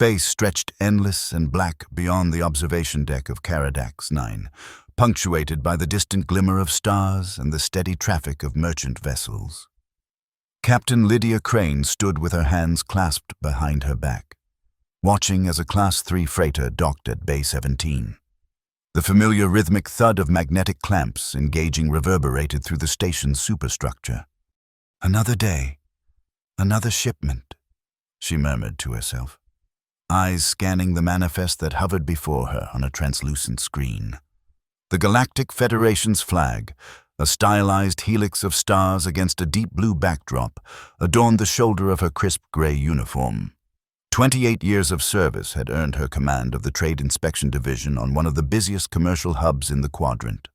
Space stretched endless and black beyond the observation deck of Caradax 9, punctuated by the distant glimmer of stars and the steady traffic of merchant vessels. Captain Lydia Crane stood with her hands clasped behind her back, watching as a Class 3 freighter docked at Bay 17. The familiar rhythmic thud of magnetic clamps engaging reverberated through the station's superstructure. "Another day, another shipment," she murmured to herself, eyes scanning the manifest that hovered before her on a translucent screen. The Galactic Federation's flag, a stylized helix of stars against a deep blue backdrop, adorned the shoulder of her crisp gray uniform. 28 years of service had earned her command of the Trade Inspection Division on one of the busiest commercial hubs in the quadrant.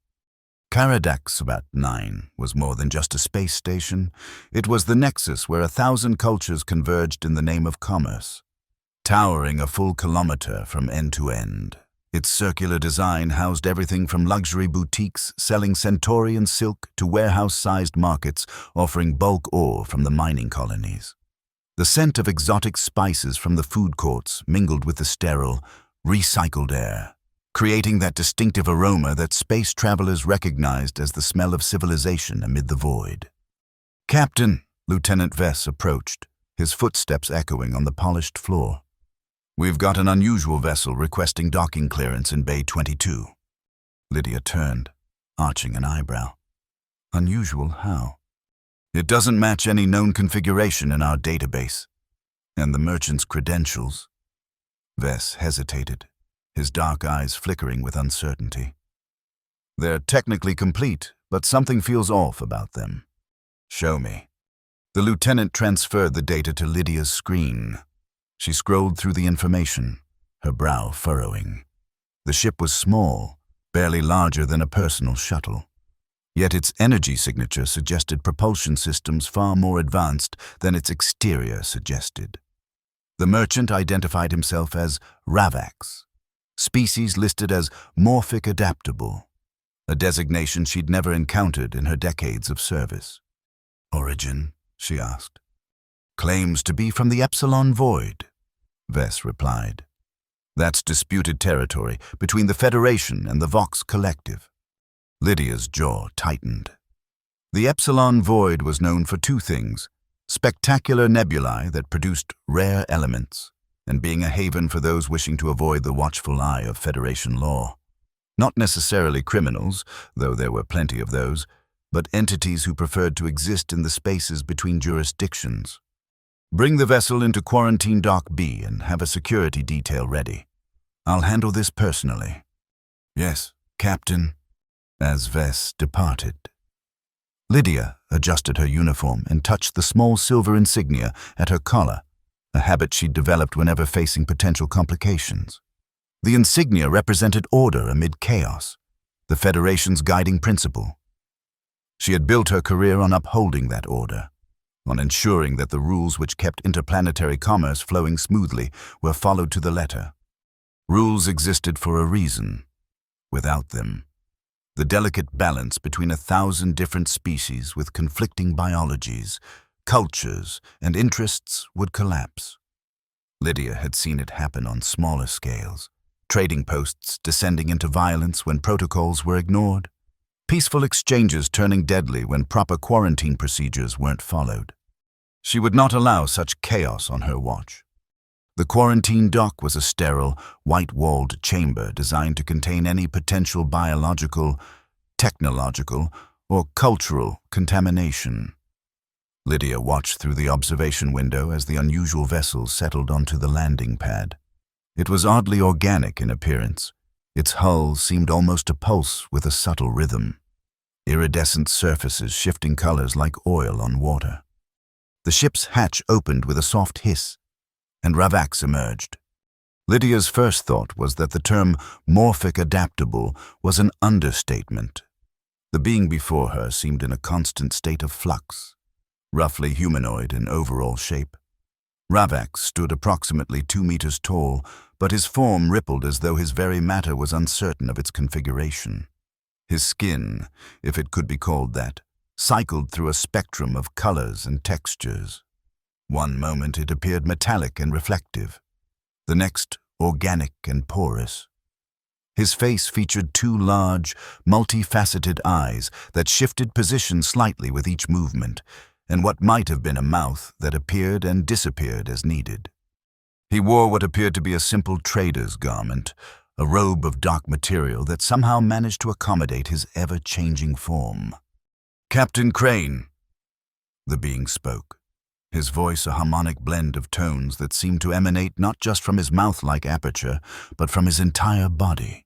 Caradax 9 was more than just a space station. It was the nexus where 1,000 cultures converged in the name of commerce. Towering a full kilometer from end to end, its circular design housed everything from luxury boutiques selling Centaurian silk to warehouse-sized markets offering bulk ore from the mining colonies. The scent of exotic spices from the food courts mingled with the sterile, recycled air, creating that distinctive aroma that space travelers recognized as the smell of civilization amid the void. "Captain," Lieutenant Vess approached, his footsteps echoing on the polished floor. "We've got an unusual vessel requesting docking clearance in Bay 22. Lydia turned, arching an eyebrow. "Unusual how?" "It doesn't match any known configuration in our database. And the merchant's credentials." Vess hesitated, his dark eyes flickering with uncertainty. "They're technically complete, but something feels off about them." "Show me." The lieutenant transferred the data to Lydia's screen. She scrolled through the information, her brow furrowing. The ship was small, barely larger than a personal shuttle. Yet its energy signature suggested propulsion systems far more advanced than its exterior suggested. The merchant identified himself as Ravax, species listed as morphic adaptable, a designation she'd never encountered in her decades of service. "Origin?" she asked. "Claims to be from the Epsilon Void," Vess replied. "That's disputed territory between the Federation and the Vox Collective." Lydia's jaw tightened. The Epsilon Void was known for two things: spectacular nebulae that produced rare elements, and being a haven for those wishing to avoid the watchful eye of Federation law. Not necessarily criminals, though there were plenty of those, but entities who preferred to exist in the spaces between jurisdictions. "Bring the vessel into Quarantine Dock B and have a security detail ready. I'll handle this personally." "Yes, Captain," as Vess departed. Lydia adjusted her uniform and touched the small silver insignia at her collar, a habit she'd developed whenever facing potential complications. The insignia represented order amid chaos, the Federation's guiding principle. She had built her career on upholding that order, on ensuring that the rules which kept interplanetary commerce flowing smoothly were followed to the letter. Rules existed for a reason. Without them, the delicate balance between 1,000 different species with conflicting biologies, cultures, and interests would collapse. Lydia had seen it happen on smaller scales, trading posts descending into violence when protocols were ignored, peaceful exchanges turning deadly when proper quarantine procedures weren't followed. She would not allow such chaos on her watch. The quarantine dock was a sterile, white-walled chamber designed to contain any potential biological, technological, or cultural contamination. Lydia watched through the observation window as the unusual vessel settled onto the landing pad. It was oddly organic in appearance. Its hull seemed almost to pulse with a subtle rhythm, iridescent surfaces shifting colors like oil on water. The ship's hatch opened with a soft hiss, and Ravax emerged. Lydia's first thought was that the term morphic adaptable was an understatement. The being before her seemed in a constant state of flux, roughly humanoid in overall shape. Ravax stood approximately 2 meters tall, but his form rippled as though his very matter was uncertain of its configuration. His skin, if it could be called that, cycled through a spectrum of colors and textures. One moment it appeared metallic and reflective. the next organic and porous. His face featured two large, multifaceted eyes that shifted position slightly with each movement, and what might have been a mouth that appeared and disappeared as needed. He wore what appeared to be a simple trader's garment, a robe of dark material that somehow managed to accommodate his ever-changing form. "Captain Crane," the being spoke, his voice a harmonic blend of tones that seemed to emanate not just from his mouth-like aperture, but from his entire body.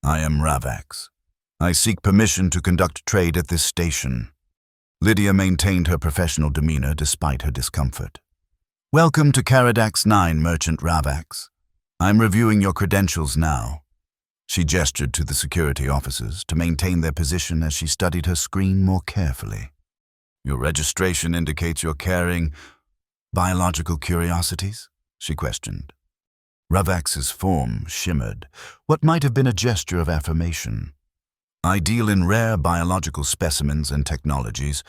"I am Ravax. I seek permission to conduct trade at this station." Lydia maintained her professional demeanor despite her discomfort. "Welcome to Caradax 9, Merchant Ravax. I'm reviewing your credentials now." She gestured to the security officers to maintain their position as she studied her screen more carefully. "Your registration indicates you're carrying biological curiosities?" she questioned. Ravax's form shimmered, what might have been a gesture of affirmation. "I deal in rare biological specimens and technologies,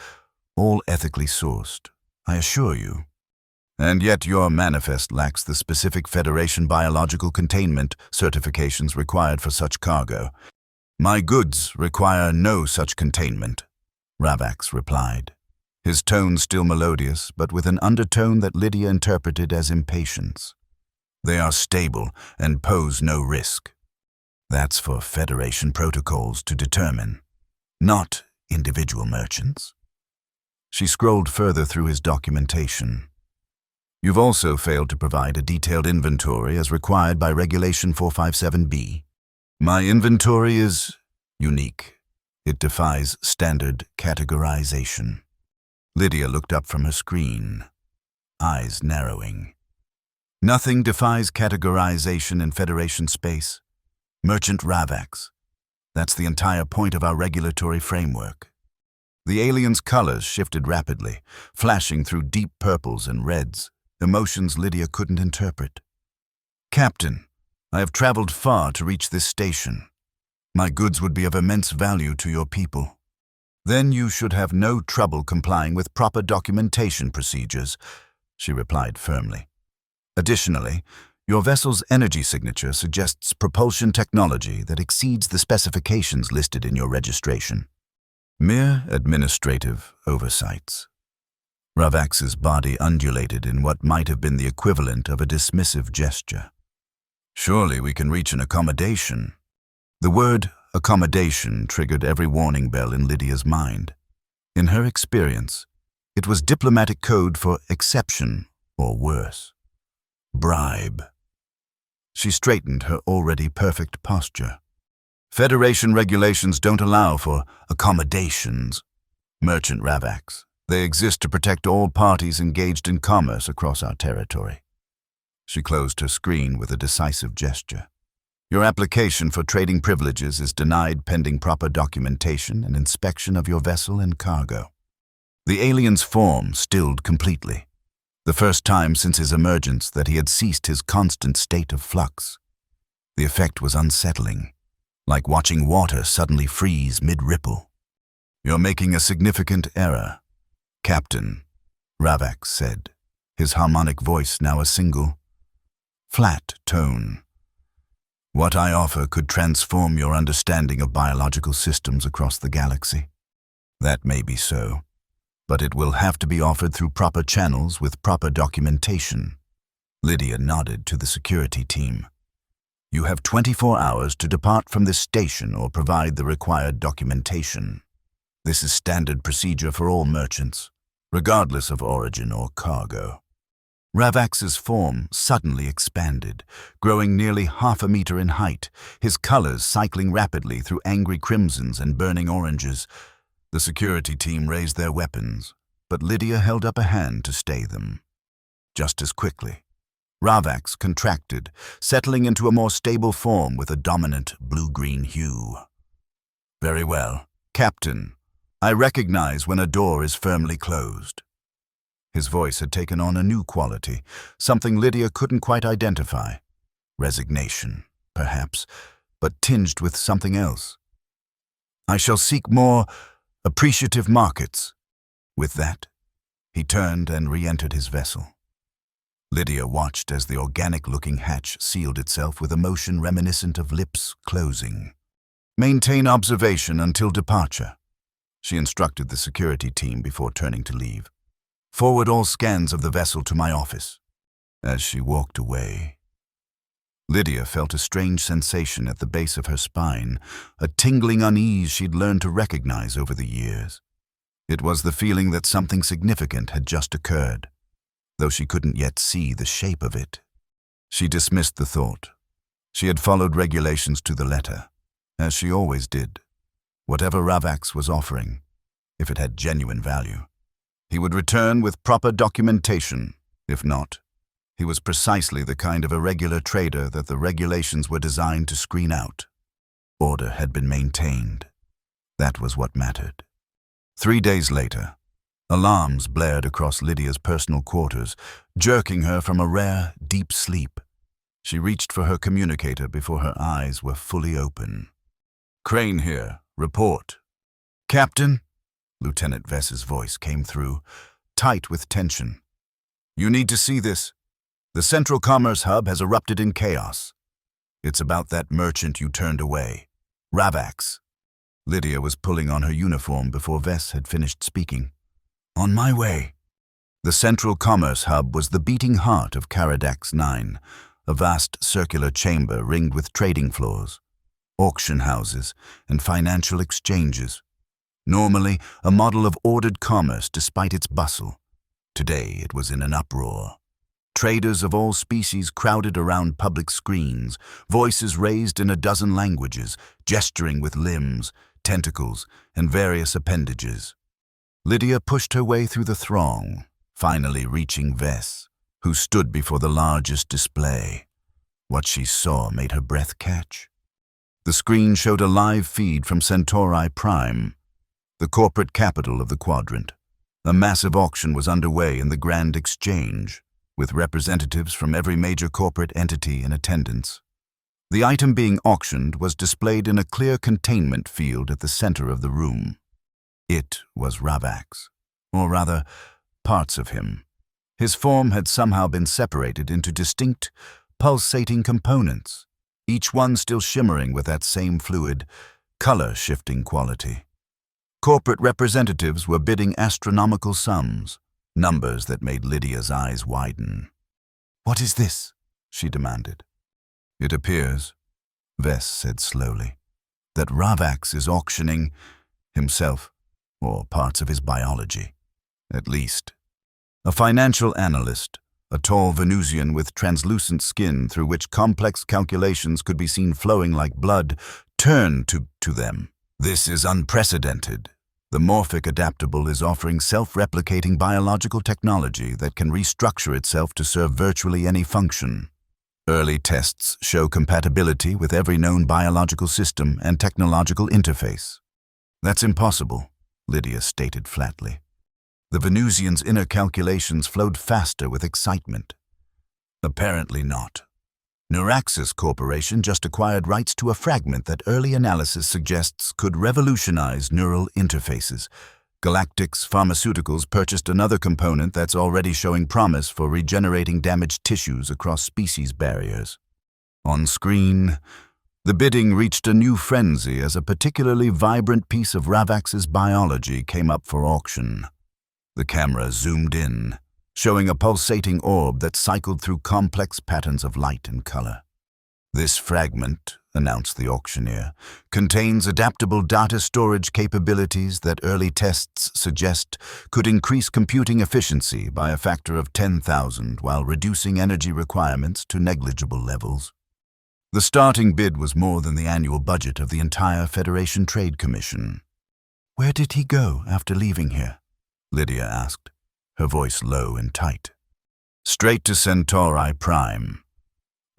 all ethically sourced, I assure you. And yet your manifest lacks the specific Federation biological containment certifications required for such cargo." "My goods require no such containment," Ravax replied, his tone still melodious, but with an undertone that Lydia interpreted as impatience. "They are stable and pose no risk. That's for Federation protocols to determine, not individual merchants." She scrolled further through his documentation. "You've also failed to provide a detailed inventory as required by Regulation 457B. My inventory is unique. It defies standard categorization." Lydia looked up from her screen, eyes narrowing. "Nothing defies categorization in Federation space. Merchant Ravax. That's the entire point of our regulatory framework." The alien's colors shifted rapidly, flashing through deep purples and reds, emotions Lydia couldn't interpret. "Captain, I have traveled far to reach this station. My goods would be of immense value to your people. Then you should have no trouble complying with proper documentation procedures," she replied firmly. "Additionally, your vessel's energy signature suggests propulsion technology that exceeds the specifications listed in your registration." Mere administrative oversights. Ravax's body undulated in what might have been the equivalent of a dismissive gesture. "Surely we can reach an accommodation." The word accommodation triggered every warning bell in Lydia's mind. In her experience, it was diplomatic code for exception or worse. Bribe. She straightened her already perfect posture. "Federation regulations don't allow for accommodations, Merchant Ravax. They exist to protect all parties engaged in commerce across our territory." She closed her screen with a decisive gesture. "Your application for trading privileges is denied pending proper documentation and inspection of your vessel and cargo." The alien's form stilled completely, the first time since his emergence that he had ceased his constant state of flux. The effect was unsettling, like watching water suddenly freeze mid-ripple. "You're making a significant error, Captain," Ravax said, his harmonic voice now a single, flat tone. "What I offer could transform your understanding of biological systems across the galaxy. That may be so, but it will have to be offered through proper channels with proper documentation." Lydia nodded to the security team. "You have 24 hours to depart from this station or provide the required documentation. This is standard procedure for all merchants, regardless of origin or cargo." Ravax's form suddenly expanded, growing nearly half a meter in height, his colors cycling rapidly through angry crimsons and burning oranges. The security team raised their weapons, but Lydia held up a hand to stay them. Just as quickly, Ravax contracted, settling into a more stable form with a dominant blue-green hue. "Very well, Captain. I recognize when a door is firmly closed." His voice had taken on a new quality, something Lydia couldn't quite identify. Resignation, perhaps, but tinged with something else. "I shall seek more appreciative markets." With that, he turned and re-entered his vessel. Lydia watched as the organic-looking hatch sealed itself with a motion reminiscent of lips closing. "Maintain observation until departure," she instructed the security team before turning to leave. "Forward all scans of the vessel to my office." As she walked away, Lydia felt a strange sensation at the base of her spine, a tingling unease she'd learned to recognize over the years. It was the feeling that something significant had just occurred, though she couldn't yet see the shape of it. She dismissed the thought. She had followed regulations to the letter, as she always did. Whatever Ravax was offering, if it had genuine value, he would return with proper documentation. If not, he was precisely the kind of irregular trader that the regulations were designed to screen out. Order had been maintained. That was what mattered. 3 days later, alarms blared across Lydia's personal quarters, jerking her from a rare, deep sleep. She reached for her communicator before her eyes were fully open. "Crane here. Report." "Captain?" Lieutenant Vess's voice came through, tight with tension. "You need to see this. The Central Commerce Hub has erupted in chaos. It's about that merchant you turned away, Ravax." Lydia was pulling on her uniform before Vess had finished speaking. "On my way." The Central Commerce Hub was the beating heart of Caradax 9, a vast circular chamber ringed with trading floors, auction houses, and financial exchanges. Normally a model of ordered commerce despite its bustle. Today it was in an uproar. Traders of all species crowded around public screens, voices raised in a dozen languages, gesturing with limbs, tentacles, and various appendages. Lydia pushed her way through the throng, finally reaching Vess, who stood before the largest display. What she saw made her breath catch. The screen showed a live feed from Centauri Prime, the corporate capital of the quadrant. A massive auction was underway in the Grand Exchange, with representatives from every major corporate entity in attendance. The item being auctioned was displayed in a clear containment field at the center of the room. It was Ravax, or rather, parts of him. His form had somehow been separated into distinct, pulsating components, each one still shimmering with that same fluid, color-shifting quality. Corporate representatives were bidding astronomical sums, numbers that made Lydia's eyes widen. "What is this?" she demanded. "It appears," Vess said slowly, "that Ravax is auctioning himself, or parts of his biology, at least." A financial analyst, a tall Venusian with translucent skin through which complex calculations could be seen flowing like blood, turned to them. "This is unprecedented. The Morphic Adaptable is offering self-replicating biological technology that can restructure itself to serve virtually any function. Early tests show compatibility with every known biological system and technological interface." "That's impossible," Lydia stated flatly. The Venusian's inner calculations flowed faster with excitement. "Apparently not. Neuraxis Corporation just acquired rights to a fragment that early analysis suggests could revolutionize neural interfaces. Galactic's Pharmaceuticals purchased another component that's already showing promise for regenerating damaged tissues across species barriers." On screen, the bidding reached a new frenzy as a particularly vibrant piece of Ravax's biology came up for auction. The camera zoomed in, showing a pulsating orb that cycled through complex patterns of light and color. "This fragment," announced the auctioneer, "contains adaptable data storage capabilities that early tests suggest could increase computing efficiency by a factor of 10,000 while reducing energy requirements to negligible levels." The starting bid was more than the annual budget of the entire Federation Trade Commission. "Where did he go after leaving here?" Lydia asked, her voice low and tight. "Straight to Centauri Prime,"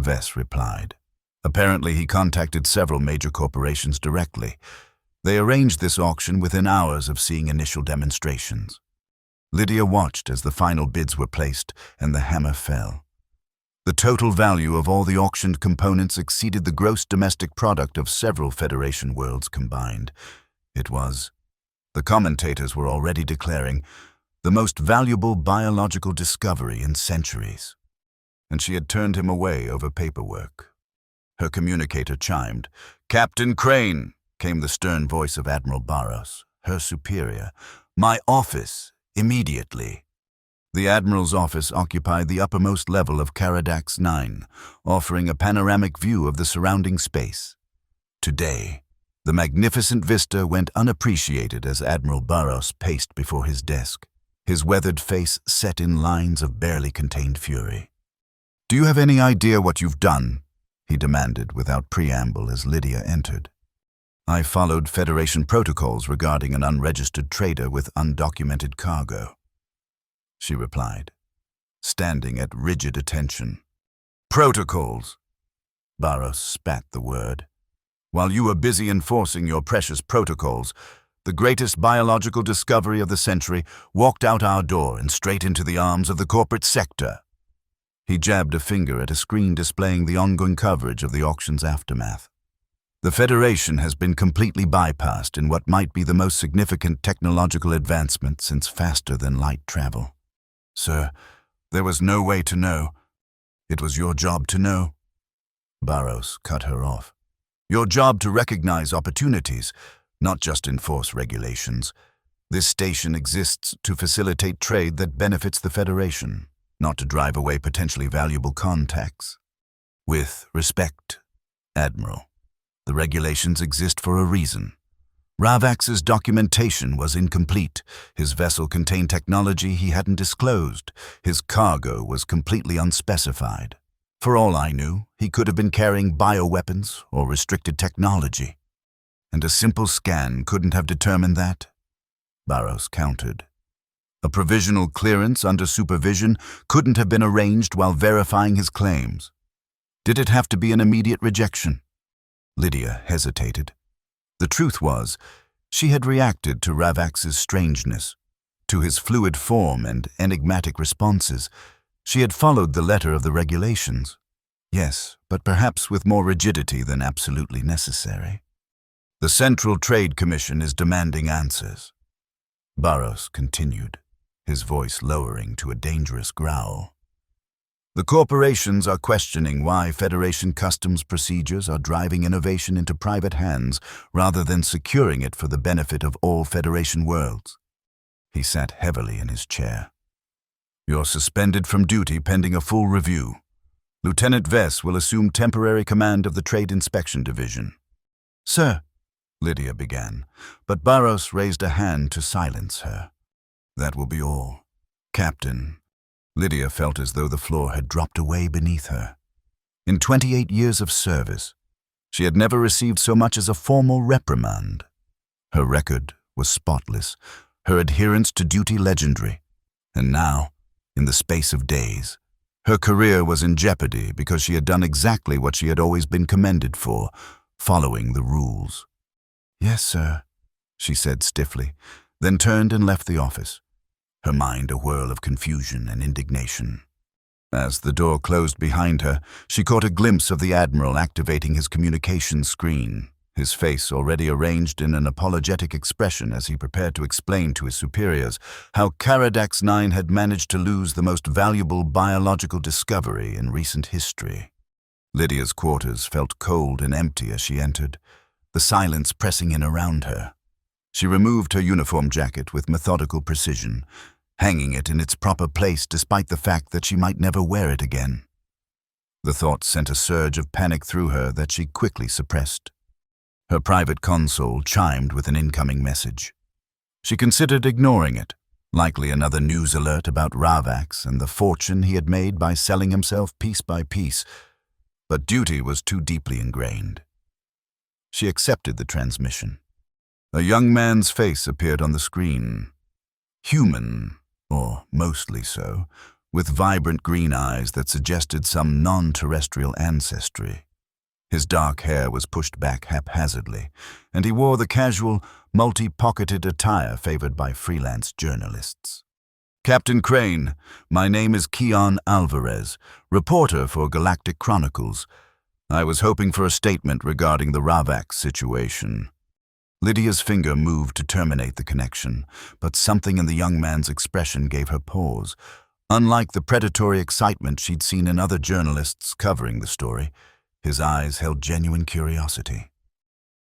Vess replied. "Apparently he contacted several major corporations directly. They arranged this auction within hours of seeing initial demonstrations." Lydia watched as the final bids were placed and the hammer fell. The total value of all the auctioned components exceeded the gross domestic product of several Federation worlds combined. It was, the commentators were already declaring, the most valuable biological discovery in centuries. and she had turned him away over paperwork. Her communicator chimed. "Captain Crane," came the stern voice of Admiral Barros, her superior. "My office, immediately." The Admiral's office occupied the uppermost level of Caradax 9, offering a panoramic view of the surrounding space. Today, the magnificent vista went unappreciated as Admiral Barros paced before his desk, his weathered face set in lines of barely contained fury. "Do you have any idea what you've done?" he demanded without preamble as Lydia entered. "I followed Federation protocols regarding an unregistered trader with undocumented cargo," she replied, standing at rigid attention. "Protocols!" Barros spat the word. "While you were busy enforcing your precious protocols, the greatest biological discovery of the century walked out our door and straight into the arms of the corporate sector." He jabbed a finger at a screen displaying the ongoing coverage of the auction's aftermath. "The Federation has been completely bypassed in what might be the most significant technological advancement since faster-than-light travel. Sir, there was no way to know. It was your job to know." Barros cut her off. "Your job to recognize opportunities, not just enforce regulations. This station exists to facilitate trade that benefits the Federation, not to drive away potentially valuable contacts. With respect, Admiral, the regulations exist for a reason. Ravax's documentation was incomplete. His vessel contained technology he hadn't disclosed. His cargo was completely unspecified. For all I knew, he could have been carrying bioweapons or restricted technology. And a simple scan couldn't have determined that," Barros countered. "A provisional clearance under supervision couldn't have been arranged while verifying his claims. Did it have to be an immediate rejection?" Lydia hesitated. The truth was, she had reacted to Ravax's strangeness, to his fluid form and enigmatic responses. She had followed the letter of the regulations. Yes, but perhaps with more rigidity than absolutely necessary. "The Central Trade Commission is demanding answers," Barros continued, his voice lowering to a dangerous growl. "The corporations are questioning why Federation customs procedures are driving innovation into private hands rather than securing it for the benefit of all Federation worlds." He sat heavily in his chair. "You're suspended from duty pending a full review. Lieutenant Vess will assume temporary command of the Trade Inspection Division." "Sir," Lydia began, but Barros raised a hand to silence her. "That will be all. Captain." Lydia felt as though the floor had dropped away beneath her. In 28 years of service, she had never received so much as a formal reprimand. Her record was spotless, her adherence to duty legendary. And now, in the space of days, her career was in jeopardy because she had done exactly what she had always been commended for, following the rules. "Yes, sir," she said stiffly, then turned and left the office, her mind a whirl of confusion and indignation. As the door closed behind her, she caught a glimpse of the Admiral activating his communications screen, his face already arranged in an apologetic expression as he prepared to explain to his superiors how Caradax 9 had managed to lose the most valuable biological discovery in recent history. Lydia's quarters felt cold and empty as she entered, the silence pressing in around her. She removed her uniform jacket with methodical precision, hanging it in its proper place despite the fact that she might never wear it again. The thought sent a surge of panic through her that she quickly suppressed. Her private console chimed with an incoming message. She considered ignoring it, likely another news alert about Ravax and the fortune he had made by selling himself piece by piece, but duty was too deeply ingrained. She accepted the transmission. A young man's face appeared on the screen. Human, or mostly so, with vibrant green eyes that suggested some non-terrestrial ancestry. His dark hair was pushed back haphazardly, and he wore the casual, multi-pocketed attire favored by freelance journalists. "Captain Crane, my name is Keon Alvarez, reporter for Galactic Chronicles. I was hoping for a statement regarding the Ravax situation." Lydia's finger moved to terminate the connection, but something in the young man's expression gave her pause. Unlike the predatory excitement she'd seen in other journalists covering the story, his eyes held genuine curiosity.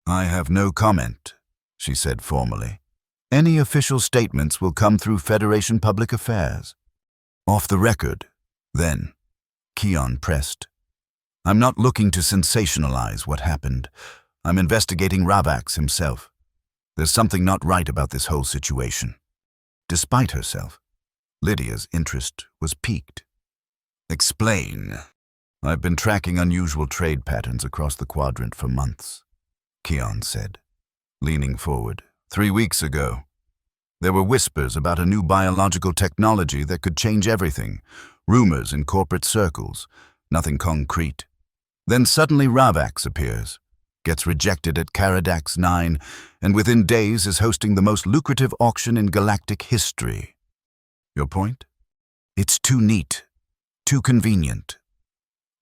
"I have no comment," she said formally. "Any official statements will come through Federation Public Affairs." "Off the record, then," Keon pressed. "I'm not looking to sensationalize what happened. I'm investigating Ravax himself. There's something not right about this whole situation." Despite herself, Lydia's interest was piqued. "Explain." "I've been tracking unusual trade patterns across the quadrant for months," Keon said, leaning forward. 3 weeks ago, there were whispers about a new biological technology that could change everything, rumors in corporate circles, nothing concrete. Then suddenly Ravax appears, gets rejected at Caradax 9, and within days is hosting the most lucrative auction in galactic history. Your point? It's too neat, too convenient.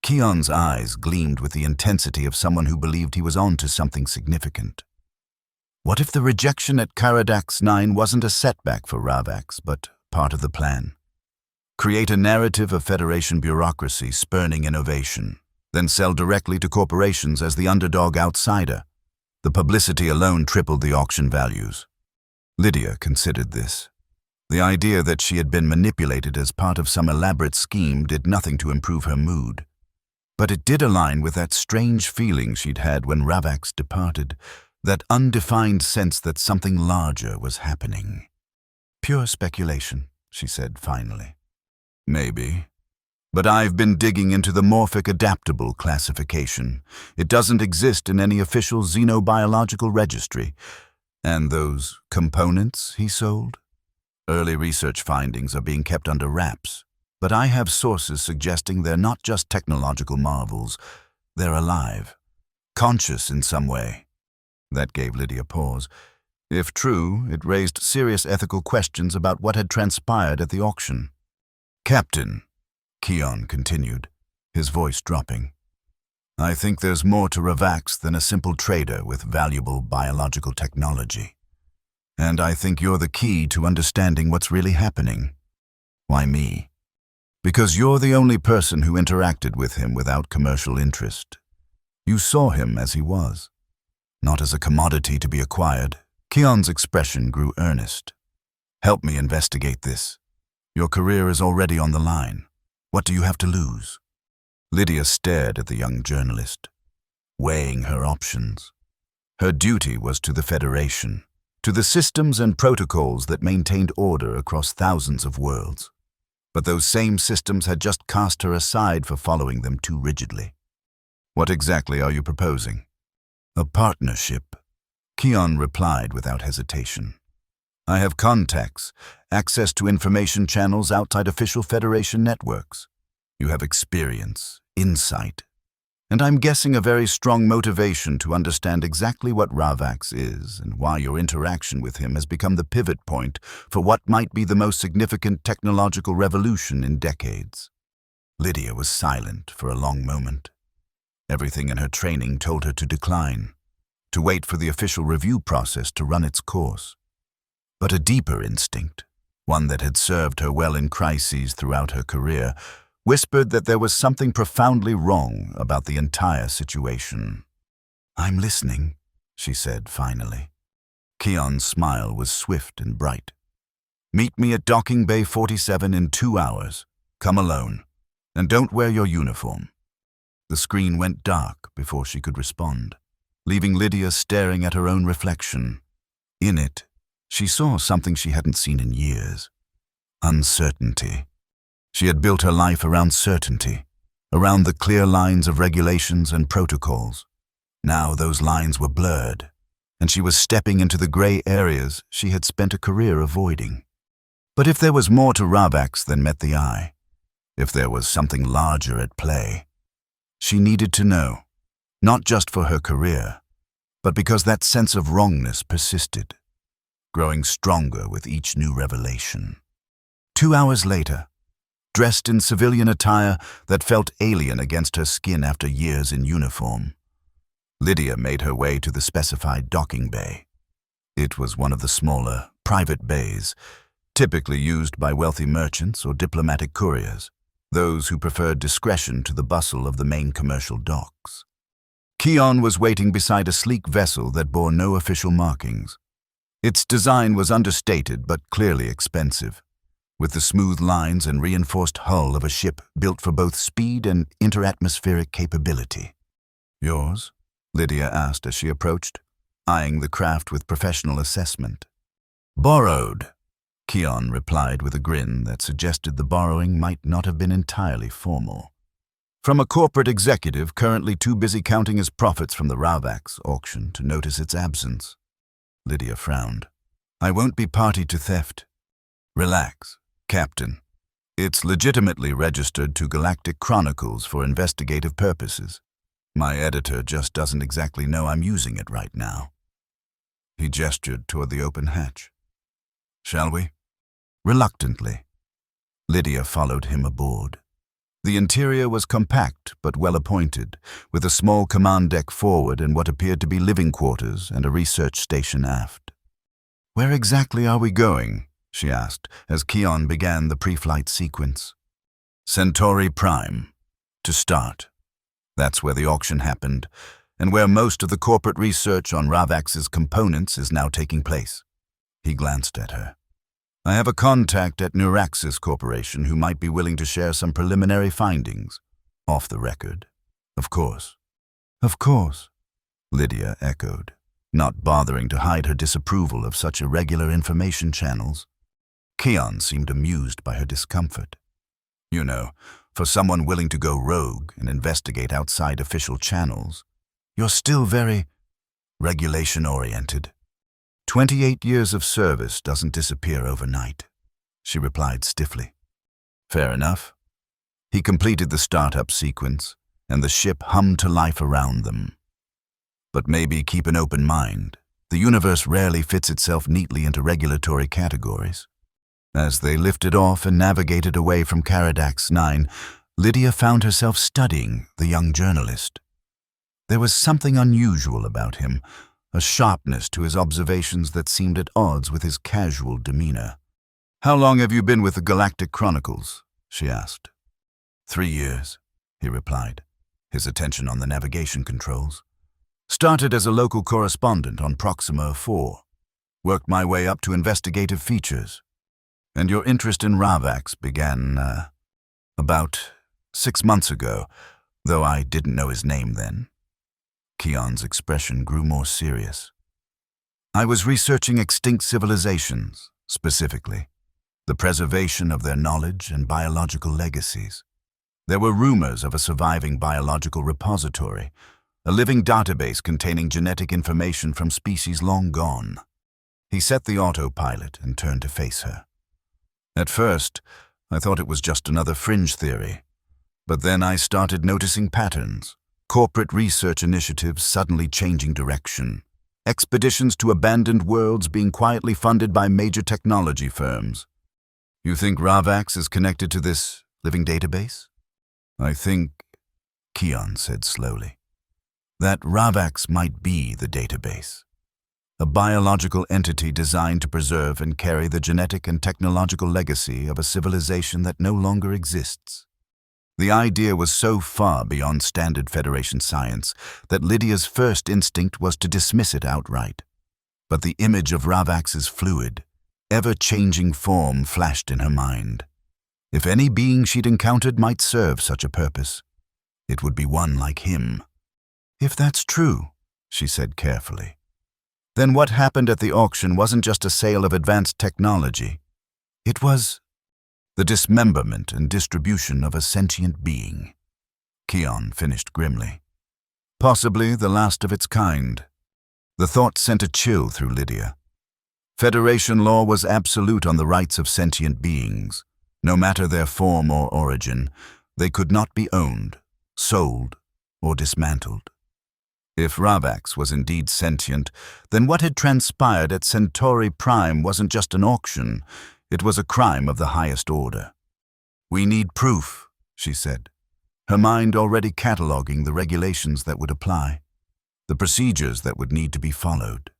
Keon's eyes gleamed with the intensity of someone who believed he was on to something significant. What if the rejection at Caradax 9 wasn't a setback for Ravax, but part of the plan? Create a narrative of Federation bureaucracy spurning innovation, then sell directly to corporations as the underdog outsider. The publicity alone tripled the auction values. Lydia considered this. The idea that she had been manipulated as part of some elaborate scheme did nothing to improve her mood. But it did align with that strange feeling she'd had when Ravax departed, that undefined sense that something larger was happening. "Pure speculation," she said finally. "Maybe. But I've been digging into the morphic adaptable classification. It doesn't exist in any official xenobiological registry. And those components he sold? Early research findings are being kept under wraps. But I have sources suggesting they're not just technological marvels. They're alive, conscious in some way." That gave Lydia pause. If true, it raised serious ethical questions about what had transpired at the auction. "Captain," Keon continued, his voice dropping, "I think there's more to Ravax than a simple trader with valuable biological technology. And I think you're the key to understanding what's really happening." "Why me?" "Because you're the only person who interacted with him without commercial interest. You saw him as he was, not as a commodity to be acquired." Keon's expression grew earnest. "Help me investigate this. Your career is already on the line. What do you have to lose?" Lydia stared at the young journalist, weighing her options. Her duty was to the Federation, to the systems and protocols that maintained order across thousands of worlds. But those same systems had just cast her aside for following them too rigidly. "What exactly are you proposing?" "A partnership," Keon replied without hesitation. "I have contacts, access to information channels outside official Federation networks. You have experience, insight, and I'm guessing a very strong motivation to understand exactly what Ravax is and why your interaction with him has become the pivot point for what might be the most significant technological revolution in decades." Lydia was silent for a long moment. Everything in her training told her to decline, to wait for the official review process to run its course. But a deeper instinct, one that had served her well in crises throughout her career, whispered that there was something profoundly wrong about the entire situation. "I'm listening," she said finally. Keon's smile was swift and bright. "Meet me at Docking Bay 47 in 2 hours. Come alone. And don't wear your uniform." The screen went dark before she could respond, leaving Lydia staring at her own reflection. In it, she saw something she hadn't seen in years. Uncertainty. She had built her life around certainty, around the clear lines of regulations and protocols. Now those lines were blurred, and she was stepping into the gray areas she had spent a career avoiding. But if there was more to Ravax than met the eye, if there was something larger at play, she needed to know, not just for her career, but because that sense of wrongness persisted, growing stronger with each new revelation. 2 hours later, dressed in civilian attire that felt alien against her skin after years in uniform, Lydia made her way to the specified docking bay. It was one of the smaller, private bays, typically used by wealthy merchants or diplomatic couriers, those who preferred discretion to the bustle of the main commercial docks. Keon was waiting beside a sleek vessel that bore no official markings. Its design was understated but clearly expensive, with the smooth lines and reinforced hull of a ship built for both speed and interatmospheric capability. "Yours?" Lydia asked as she approached, eyeing the craft with professional assessment. "Borrowed," Keon replied with a grin that suggested the borrowing might not have been entirely formal. "From a corporate executive currently too busy counting his profits from the Ravax auction to notice its absence." Lydia frowned. "I won't be party to theft." "Relax, Captain. It's legitimately registered to Galactic Chronicles for investigative purposes. My editor just doesn't exactly know I'm using it right now." He gestured toward the open hatch. "Shall we?" Reluctantly, Lydia followed him aboard. The interior was compact but well-appointed, with a small command deck forward and what appeared to be living quarters and a research station aft. "Where exactly are we going?" she asked as Keon began the pre-flight sequence. "Centauri Prime, to start. That's where the auction happened, and where most of the corporate research on Ravax's components is now taking place." He glanced at her. "I have a contact at Neuraxis Corporation who might be willing to share some preliminary findings. Off the record, of course." "Of course," Lydia echoed, not bothering to hide her disapproval of such irregular information channels. Keon seemed amused by her discomfort. "You know, for someone willing to go rogue and investigate outside official channels, you're still very regulation-oriented." 28 years of service doesn't disappear overnight," she replied stiffly. "Fair enough." He completed the startup sequence, and the ship hummed to life around them. "But maybe keep an open mind. The universe rarely fits itself neatly into regulatory categories." As they lifted off and navigated away from Caradax 9, Lydia found herself studying the young journalist. There was something unusual about him, a sharpness to his observations that seemed at odds with his casual demeanor. "How long have you been with the Galactic Chronicles?" she asked. 3 years, he replied, his attention on the navigation controls. "Started as a local correspondent on Proxima 4. Worked my way up to investigative features. And your interest in Ravax began, about 6 months ago, though I didn't know his name then." Keon's expression grew more serious. "I was researching extinct civilizations, specifically, the preservation of their knowledge and biological legacies. There were rumors of a surviving biological repository, a living database containing genetic information from species long gone." He set the autopilot and turned to face her. "At first, I thought it was just another fringe theory, but then I started noticing patterns. Corporate research initiatives suddenly changing direction. Expeditions to abandoned worlds being quietly funded by major technology firms. You think Ravax is connected to this living database?" "I think," Keon said slowly, "that Ravax might be the database. A biological entity designed to preserve and carry the genetic and technological legacy of a civilization that no longer exists." The idea was so far beyond standard Federation science that Lydia's first instinct was to dismiss it outright. But the image of Ravax's fluid, ever-changing form flashed in her mind. If any being she'd encountered might serve such a purpose, it would be one like him. "If that's true," she said carefully, "then what happened at the auction wasn't just a sale of advanced technology. It was the dismemberment and distribution of a sentient being." Keon finished grimly. "Possibly the last of its kind." The thought sent a chill through Lydia. Federation law was absolute on the rights of sentient beings. No matter their form or origin, they could not be owned, sold, or dismantled. If Ravax was indeed sentient, then what had transpired at Centauri Prime wasn't just an auction. It was a crime of the highest order. "We need proof," she said, her mind already cataloging the regulations that would apply, the procedures that would need to be followed.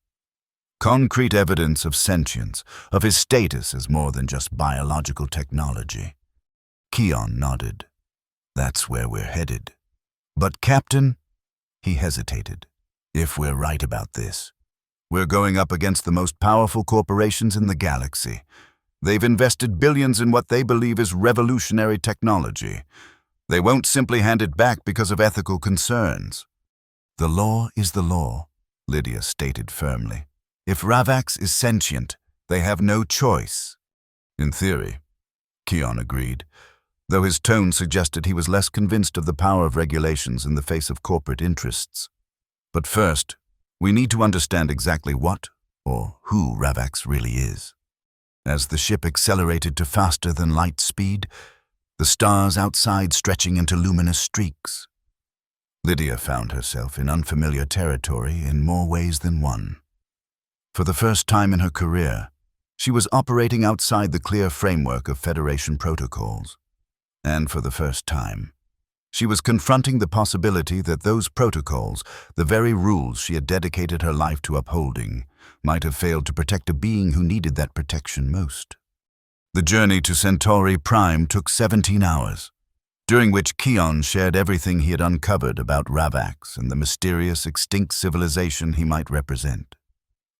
Concrete evidence of sentience, of his status as more than just biological technology. Keon nodded. That's where we're headed. But, Captain, he hesitated. If we're right about this, we're going up against the most powerful corporations in the galaxy. They've invested billions in what they believe is revolutionary technology. They won't simply hand it back because of ethical concerns. The law is the law, Lydia stated firmly. If Ravax is sentient, they have no choice. In theory, Keon agreed, though his tone suggested he was less convinced of the power of regulations in the face of corporate interests. But first, we need to understand exactly what or who Ravax really is. As the ship accelerated to faster-than-light speed, the stars outside stretching into luminous streaks, Lydia found herself in unfamiliar territory in more ways than one. For the first time in her career, she was operating outside the clear framework of Federation protocols. And for the first time, she was confronting the possibility that those protocols, the very rules she had dedicated her life to upholding, might have failed to protect a being who needed that protection most. The journey to Centauri Prime took 17 hours, during which Keon shared everything he had uncovered about Ravax and the mysterious extinct civilization he might represent.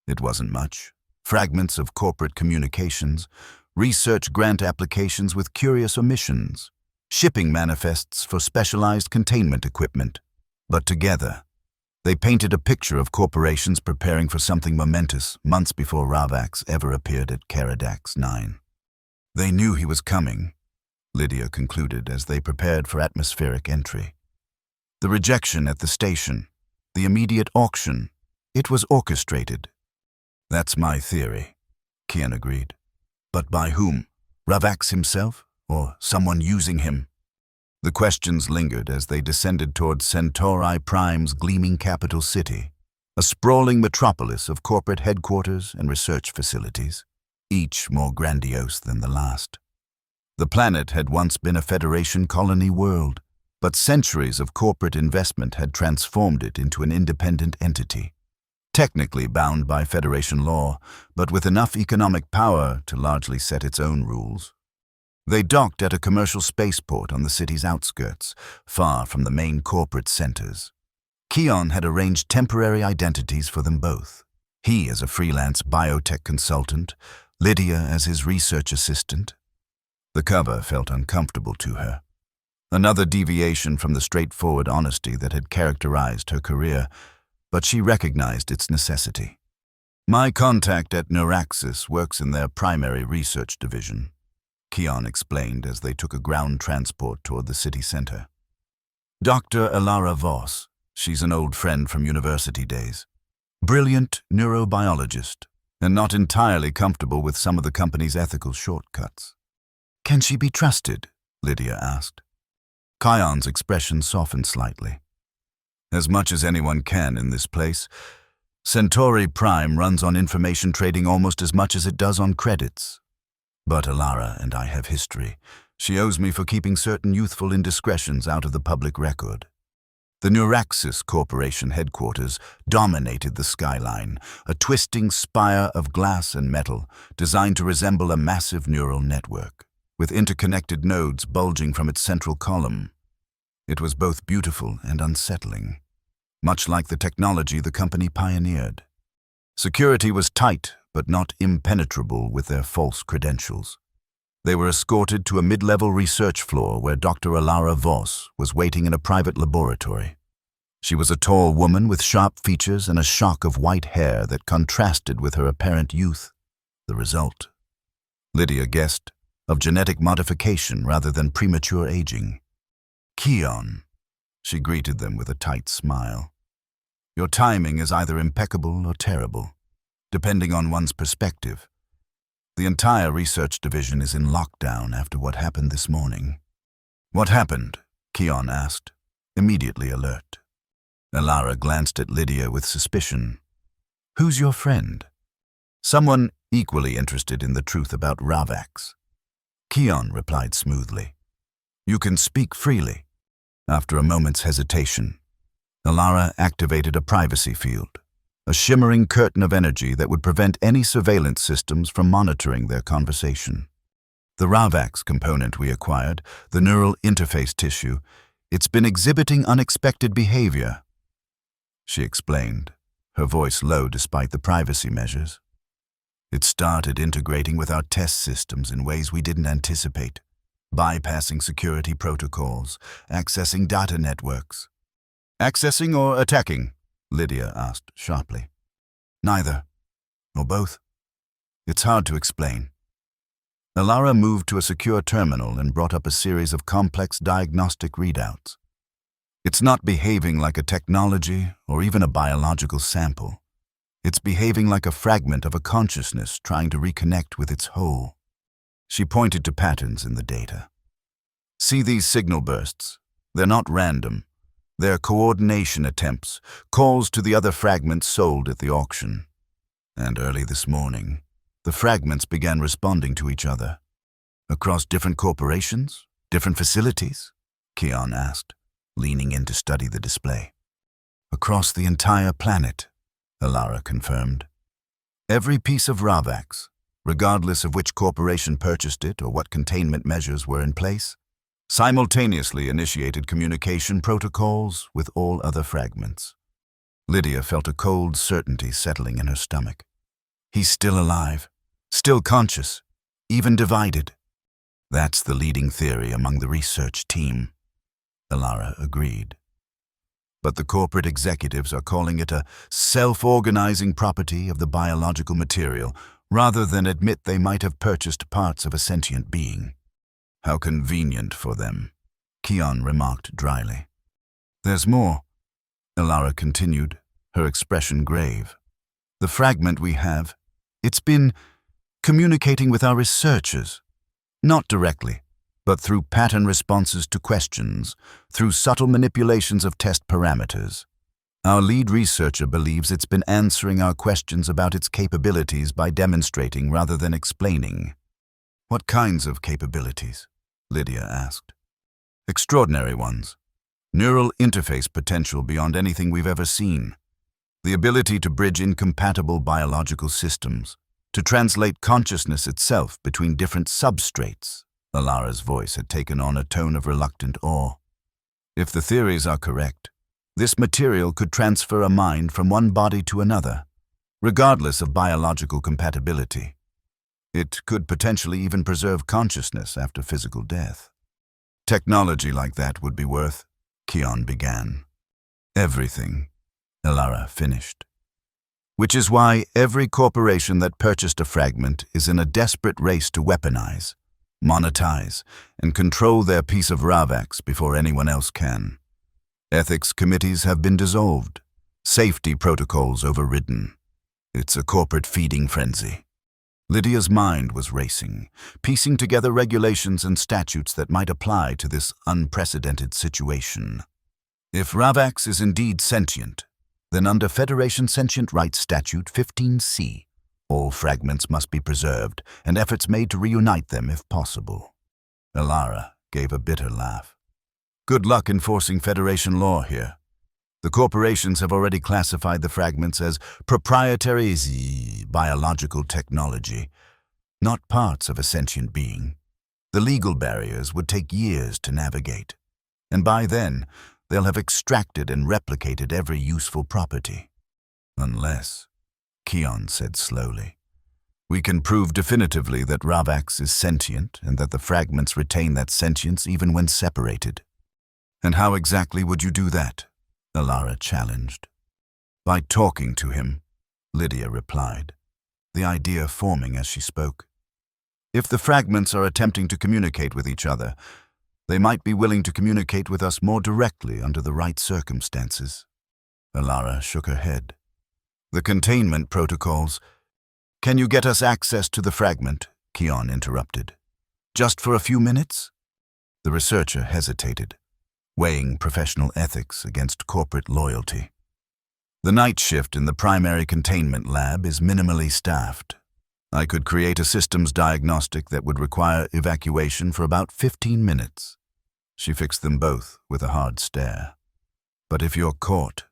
It wasn't much. Fragments of corporate communications, research grant applications with curious omissions, shipping manifests for specialized containment equipment. But together, they painted a picture of corporations preparing for something momentous months before Ravax ever appeared at Caradax 9. They knew he was coming, Lydia concluded as they prepared for atmospheric entry. The rejection at the station, the immediate auction, it was orchestrated. That's my theory, Keon agreed. But by whom? Ravax himself, or someone using him? The questions lingered as they descended towards Centauri Prime's gleaming capital city, a sprawling metropolis of corporate headquarters and research facilities, each more grandiose than the last. The planet had once been a Federation colony world, but centuries of corporate investment had transformed it into an independent entity, technically bound by Federation law, but with enough economic power to largely set its own rules. They docked at a commercial spaceport on the city's outskirts, far from the main corporate centers. Keon had arranged temporary identities for them both. He as a freelance biotech consultant, Lydia as his research assistant. The cover felt uncomfortable to her. Another deviation from the straightforward honesty that had characterized her career, but she recognized its necessity. My contact at Neuraxis works in their primary research division, Keon explained as they took a ground transport toward the city center. Dr. Elara Voss, she's an old friend from university days. Brilliant neurobiologist, and not entirely comfortable with some of the company's ethical shortcuts. Can she be trusted? Lydia asked. Keon's expression softened slightly. As much as anyone can in this place, Centauri Prime runs on information trading almost as much as it does on credits. But Elara and I have history. She owes me for keeping certain youthful indiscretions out of the public record. The Neuraxis Corporation headquarters dominated the skyline, a twisting spire of glass and metal designed to resemble a massive neural network, with interconnected nodes bulging from its central column. It was both beautiful and unsettling, much like the technology the company pioneered. Security was tight, but not impenetrable with their false credentials. They were escorted to a mid-level research floor where Dr. Elara Voss was waiting in a private laboratory. She was a tall woman with sharp features and a shock of white hair that contrasted with her apparent youth. The result, Lydia guessed, of genetic modification rather than premature aging. Keon, she greeted them with a tight smile. Your timing is either impeccable or terrible, depending on one's perspective. The entire research division is in lockdown after what happened this morning. What happened? Keon asked, immediately alert. Elara glanced at Lydia with suspicion. Who's your friend? Someone equally interested in the truth about Ravax. Keon replied smoothly. You can speak freely. After a moment's hesitation, Elara activated a privacy field, a shimmering curtain of energy that would prevent any surveillance systems from monitoring their conversation. The Ravax component we acquired, the neural interface tissue, it's been exhibiting unexpected behavior, she explained, her voice low despite the privacy measures. It started integrating with our test systems in ways we didn't anticipate, bypassing security protocols, accessing data networks. Accessing or attacking? Lydia asked sharply. Neither, or both. It's hard to explain. Alara moved to a secure terminal and brought up a series of complex diagnostic readouts. It's not behaving like a technology or even a biological sample. It's behaving like a fragment of a consciousness trying to reconnect with its whole. She pointed to patterns in the data. See these signal bursts? They're not random. They're coordination attempts, calls to the other fragments sold at the auction. And early this morning, the fragments began responding to each other. Across different corporations? Different facilities? Keon asked, leaning in to study the display. Across the entire planet, Alara confirmed. Every piece of Ravax, regardless of which corporation purchased it or what containment measures were in place, simultaneously initiated communication protocols with all other fragments. Lydia felt a cold certainty settling in her stomach. He's still alive, still conscious, even divided. That's the leading theory among the research team, Alara agreed. But the corporate executives are calling it a self-organizing property of the biological material, rather than admit they might have purchased parts of a sentient being. How convenient for them, Keon remarked dryly. There's more, Alara continued, her expression grave. The fragment we have, it's been communicating with our researchers. Not directly, but through pattern responses to questions, through subtle manipulations of test parameters. Our lead researcher believes it's been answering our questions about its capabilities by demonstrating rather than explaining. What kinds of capabilities? Lydia asked. Extraordinary ones. Neural interface potential beyond anything we've ever seen. The ability to bridge incompatible biological systems, to translate consciousness itself between different substrates. Alara's voice had taken on a tone of reluctant awe. If the theories are correct, this material could transfer a mind from one body to another, regardless of biological compatibility. It could potentially even preserve consciousness after physical death. Technology like that would be worth, Keon began. Everything, Alara finished. Which is why every corporation that purchased a fragment is in a desperate race to weaponize, monetize, and control their piece of Ravax before anyone else can. Ethics committees have been dissolved, safety protocols overridden. It's a corporate feeding frenzy. Lydia's mind was racing, piecing together regulations and statutes that might apply to this unprecedented situation. If Ravax is indeed sentient, then under Federation Sentient Rights Statute 15C, all fragments must be preserved and efforts made to reunite them if possible. Alara gave a bitter laugh. Good luck enforcing Federation law here. The corporations have already classified the fragments as proprietary biological technology, not parts of a sentient being. The legal barriers would take years to navigate, and by then, they'll have extracted and replicated every useful property. Unless, Keon said slowly, we can prove definitively that Ravax is sentient and that the fragments retain that sentience even when separated. And how exactly would you do that? Alara challenged. By talking to him, Lydia replied, the idea forming as she spoke. If the fragments are attempting to communicate with each other, they might be willing to communicate with us more directly under the right circumstances. Alara shook her head. The containment protocols. Can you get us access to the fragment? Keon interrupted. Just for a few minutes? The researcher hesitated, weighing professional ethics against corporate loyalty. The night shift in the primary containment lab is minimally staffed. I could create a systems diagnostic that would require evacuation for about 15 minutes. She fixed them both with a hard stare. But if you're caught,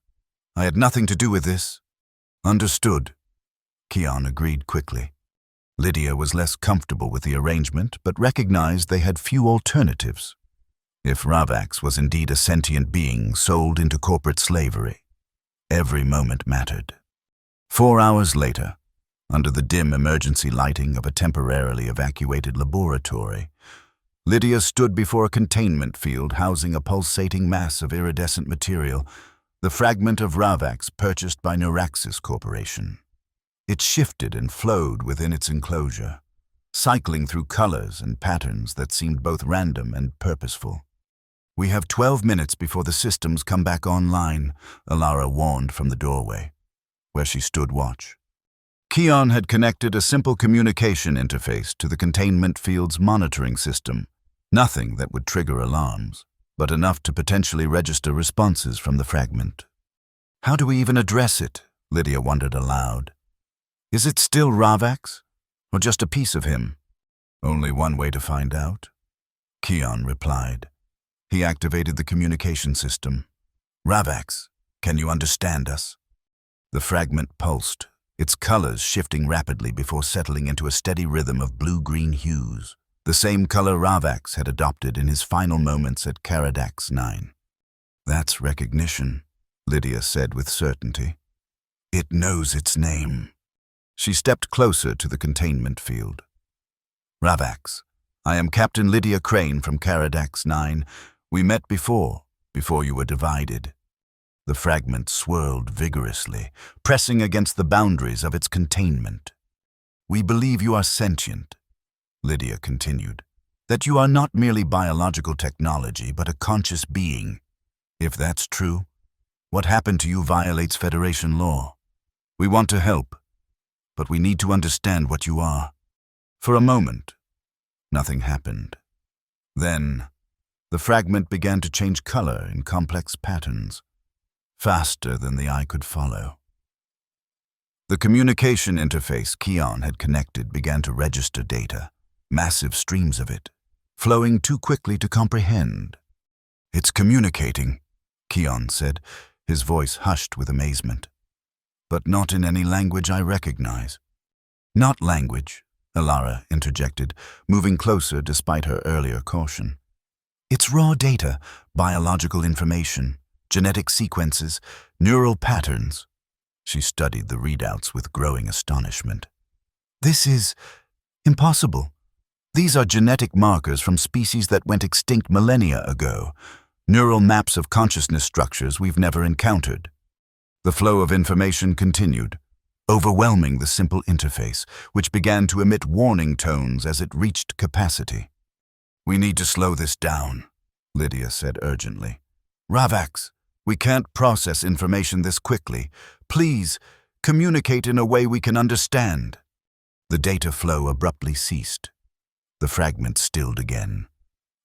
I had nothing to do with this. Understood, Keon agreed quickly. Lydia was less comfortable with the arrangement, but recognized they had few alternatives. If Ravax was indeed a sentient being sold into corporate slavery, every moment mattered. 4 hours later, under the dim emergency lighting of a temporarily evacuated laboratory, Lydia stood before a containment field housing a pulsating mass of iridescent material, the fragment of Ravax purchased by Neuraxis Corporation. It shifted and flowed within its enclosure, cycling through colors and patterns that seemed both random and purposeful. "We have 12 minutes before the systems come back online," Alara warned from the doorway, where she stood watch. Keon had connected a simple communication interface to the containment field's monitoring system. Nothing that would trigger alarms, but enough to potentially register responses from the fragment. How do we even address it? Lydia wondered aloud. Is it still Ravax, or just a piece of him? Only one way to find out, Keon replied. He activated the communication system. Ravax, can you understand us? The fragment pulsed, its colors shifting rapidly before settling into a steady rhythm of blue-green hues, the same color Ravax had adopted in his final moments at Caradax 9. That's recognition, Lydia said with certainty. It knows its name. She stepped closer to the containment field. Ravax, I am Captain Lydia Crane from Caradax 9. We met before you were divided. The fragment swirled vigorously, pressing against the boundaries of its containment. We believe you are sentient, Lydia continued, that you are not merely biological technology, but a conscious being. If that's true, what happened to you violates Federation law. We want to help, but we need to understand what you are. For a moment, nothing happened. Then, the fragment began to change color in complex patterns, faster than the eye could follow. The communication interface Keon had connected began to register data, massive streams of it, flowing too quickly to comprehend. It's communicating, Keon said, his voice hushed with amazement. But not in any language I recognize. Not language, Alara interjected, moving closer despite her earlier caution. It's raw data, biological information, genetic sequences, neural patterns. She studied the readouts with growing astonishment. This is impossible. These are genetic markers from species that went extinct millennia ago, neural maps of consciousness structures we've never encountered. The flow of information continued, overwhelming the simple interface, which began to emit warning tones as it reached capacity. We need to slow this down, Lydia said urgently. Ravax, we can't process information this quickly. Please, communicate in a way we can understand. The data flow abruptly ceased. The fragment stilled again,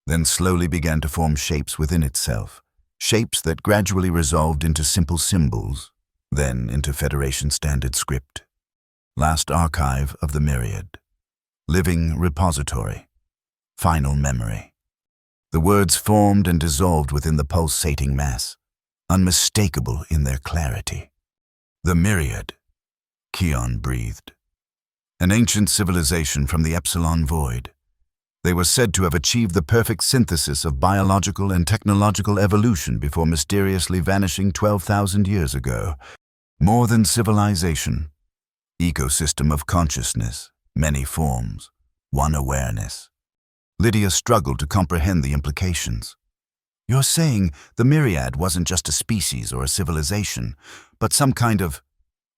then slowly began to form shapes within itself, shapes that gradually resolved into simple symbols, then into Federation standard script. Last archive of the myriad. Living repository. Final memory. The words formed and dissolved within the pulsating mass, unmistakable in their clarity. The myriad, Keon breathed. An ancient civilization from the Epsilon Void. They were said to have achieved the perfect synthesis of biological and technological evolution before mysteriously vanishing 12,000 years ago. More than civilization. Ecosystem of consciousness, many forms, one awareness. Lydia struggled to comprehend the implications. You're saying the myriad wasn't just a species or a civilization, but some kind of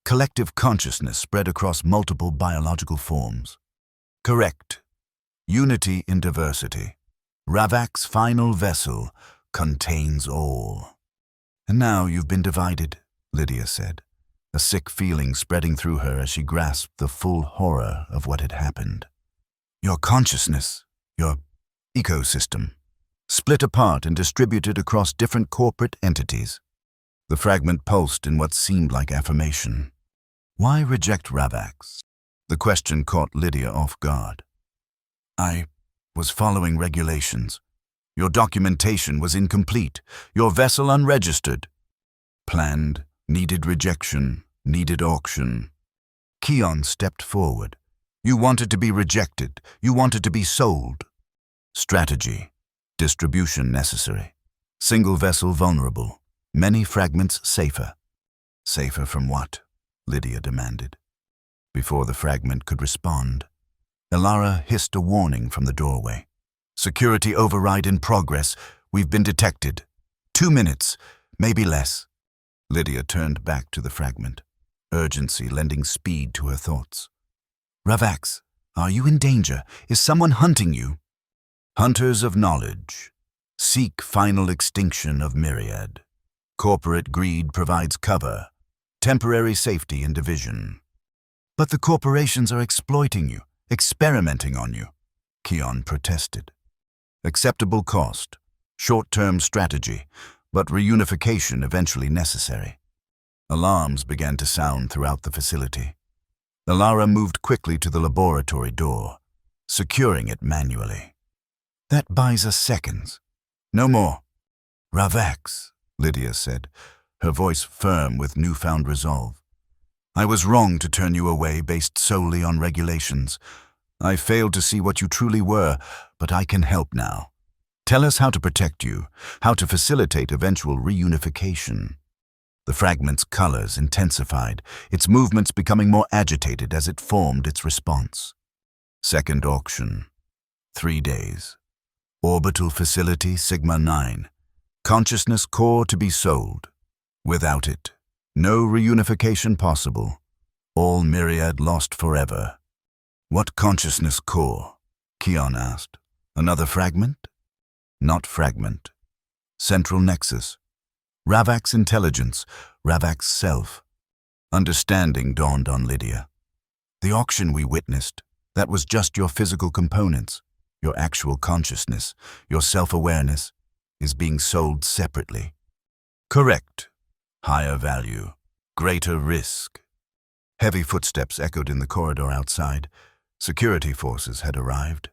collective consciousness spread across multiple biological forms. Correct. Unity in diversity. Ravax's final vessel contains all. And now you've been divided, Lydia said, a sick feeling spreading through her as she grasped the full horror of what had happened. Your consciousness, your ecosystem, split apart and distributed across different corporate entities. The fragment pulsed in what seemed like affirmation. Why reject Ravax? The question caught Lydia off guard. I was following regulations. Your documentation was incomplete, your vessel unregistered. Planned, needed rejection, Needed auction. Keon stepped forward. You wanted to be rejected. You wanted to be sold. Strategy. Distribution necessary. Single vessel vulnerable. Many fragments safer. Safer from what? Lydia demanded. Before the fragment could respond, Elara hissed a warning from the doorway. Security override in progress. We've been detected. 2 minutes, maybe less. Lydia turned back to the fragment, urgency lending speed to her thoughts. Ravax, are you in danger? Is someone hunting you? Hunters of knowledge. Seek final extinction of Myriad. Corporate greed provides cover. Temporary safety and division. But the corporations are exploiting you, experimenting on you, Keon protested. Acceptable cost, short-term strategy, but reunification eventually necessary. Alarms began to sound throughout the facility. Elara moved quickly to the laboratory door, securing it manually. That buys us seconds. No more. Ravax, Lydia said, her voice firm with newfound resolve. I was wrong to turn you away based solely on regulations. I failed to see what you truly were, but I can help now. Tell us how to protect you, how to facilitate eventual reunification. The fragment's colors intensified, its movements becoming more agitated as it formed its response. Second auction. 3 days. Orbital facility Sigma-9. Consciousness core to be sold. Without it, no reunification possible. All Myriad lost forever. What consciousness core? Keon asked. Another fragment? Not fragment. Central nexus. Ravax intelligence, Ravax self. Understanding dawned on Lydia. The auction we witnessed, that was just your physical components. Your actual consciousness, your self-awareness, is being sold separately. Correct. Higher value. Greater risk. Heavy footsteps echoed in the corridor outside. Security forces had arrived.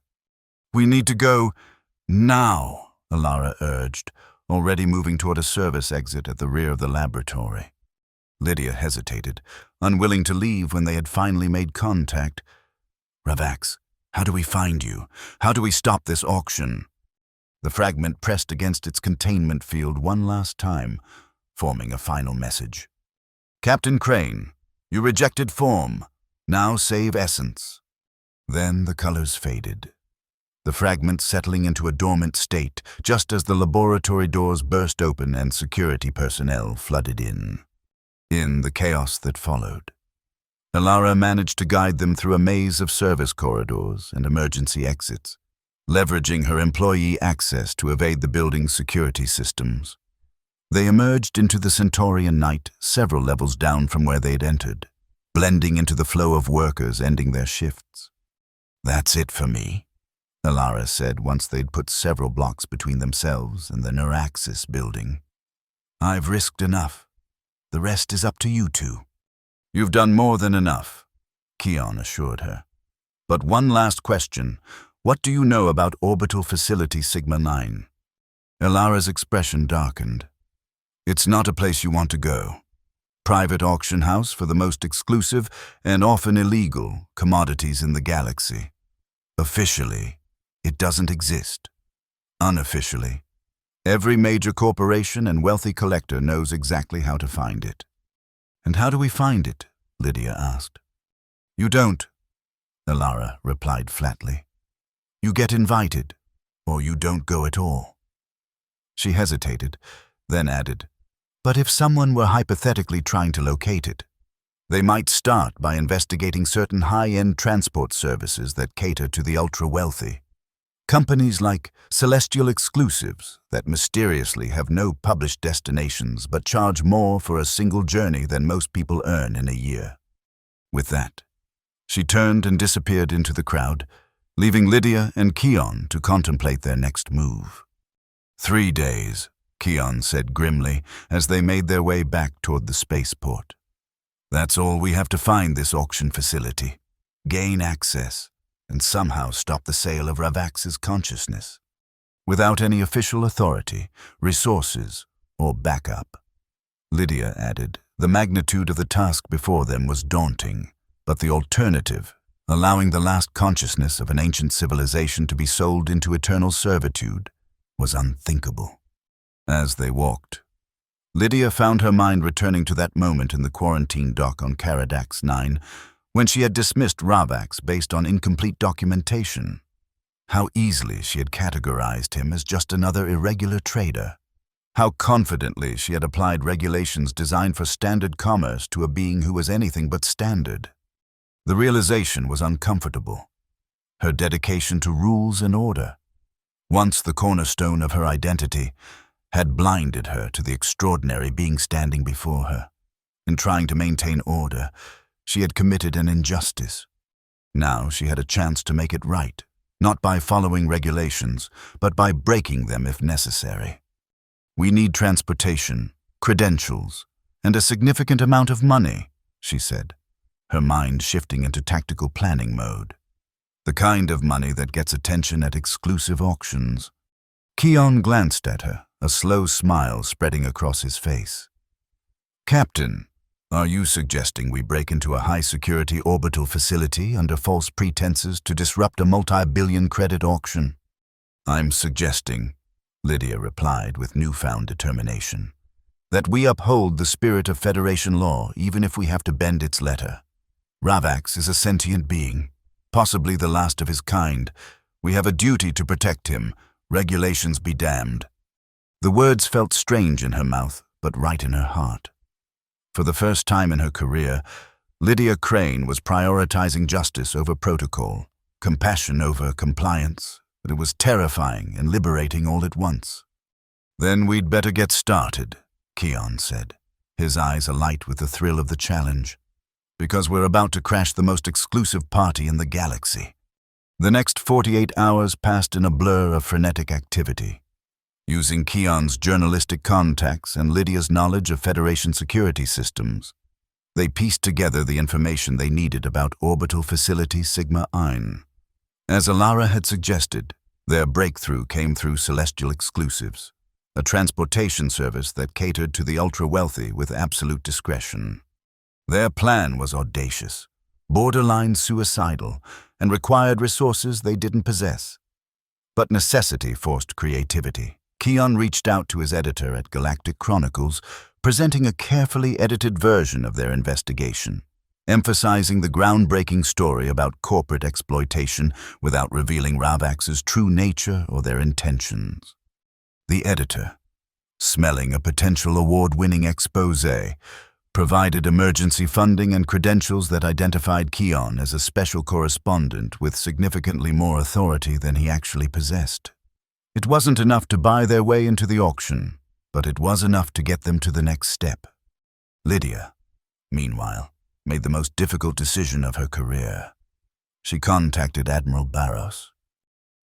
We need to go now, Elara urged, already moving toward a service exit at the rear of the laboratory. Lydia hesitated, unwilling to leave when they had finally made contact. Ravax, how do we find you? How do we stop this auction? The fragment pressed against its containment field one last time, forming a final message. Captain Crane, you rejected form. Now save essence. Then the colors faded, the fragment settling into a dormant state just as the laboratory doors burst open and security personnel flooded in. In the chaos that followed, Elara managed to guide them through a maze of service corridors and emergency exits, leveraging her employee access to evade the building's security systems. They emerged into the Centaurian night several levels down from where they had entered, blending into the flow of workers ending their shifts. That's it for me, Elara said once they'd put several blocks between themselves and the Neuraxis building. I've risked enough. The rest is up to you two. You've done more than enough, Keon assured her. But one last question. What do you know about Orbital Facility Sigma-9? Elara's expression darkened. It's not a place you want to go. Private auction house for the most exclusive and often illegal commodities in the galaxy. Officially, it doesn't exist. Unofficially, every major corporation and wealthy collector knows exactly how to find it. And how do we find it? Lydia asked. You don't, Elara replied flatly. You get invited, or you don't go at all. She hesitated, then added, but if someone were hypothetically trying to locate it, they might start by investigating certain high-end transport services that cater to the ultra-wealthy. Companies like Celestial Exclusives that mysteriously have no published destinations but charge more for a single journey than most people earn in a year. With that, she turned and disappeared into the crowd, leaving Lydia and Keon to contemplate their next move. 3 days, Keon said grimly as they made their way back toward the spaceport. That's all we have to find this auction facility, gain access, and somehow stop the sale of Ravax's consciousness, without any official authority, resources, or backup. Lydia added, The magnitude of the task before them was daunting, but the alternative, allowing the last consciousness of an ancient civilization to be sold into eternal servitude, was unthinkable. As they walked, Lydia found her mind returning to that moment in the quarantine dock on Caradax 9, when she had dismissed Ravax based on incomplete documentation. How easily she had categorized him as just another irregular trader. How confidently she had applied regulations designed for standard commerce to a being who was anything but standard. The realization was uncomfortable. Her dedication to rules and order, once the cornerstone of her identity, had blinded her to the extraordinary being standing before her. In trying to maintain order, she had committed an injustice. Now she had a chance to make it right, not by following regulations, but by breaking them if necessary. "We need transportation, credentials, and a significant amount of money," she said, her mind shifting into tactical planning mode. The kind of money that gets attention at exclusive auctions. Keon glanced at her, a slow smile spreading across his face. "Captain, are you suggesting we break into a high-security orbital facility under false pretenses to disrupt a multi-billion credit auction?" "I'm suggesting," Lydia replied with newfound determination, "that we uphold the spirit of Federation law even if we have to bend its letter. Ravax is a sentient being, possibly the last of his kind. We have a duty to protect him, regulations be damned." The words felt strange in her mouth, but right in her heart. For the first time in her career, Lydia Crane was prioritizing justice over protocol, compassion over compliance, but it was terrifying and liberating all at once. "Then we'd better get started," Keon said, his eyes alight with the thrill of the challenge, "because we're about to crash the most exclusive party in the galaxy." The next 48 hours passed in a blur of frenetic activity. Using Keon's journalistic contacts and Lydia's knowledge of Federation security systems, they pieced together the information they needed about Orbital Facility Sigma Ein. As Alara had suggested, their breakthrough came through Celestial Exclusives, a transportation service that catered to the ultra-wealthy with absolute discretion. Their plan was audacious, borderline suicidal, and required resources they didn't possess. But necessity forced creativity. Keon reached out to his editor at Galactic Chronicles, presenting a carefully edited version of their investigation, emphasizing the groundbreaking story about corporate exploitation without revealing Ravax's true nature or their intentions. The editor, smelling a potential award-winning exposé, provided emergency funding and credentials that identified Keon as a special correspondent with significantly more authority than he actually possessed. It wasn't enough to buy their way into the auction, but it was enough to get them to the next step. Lydia, meanwhile, made the most difficult decision of her career. She contacted Admiral Barros.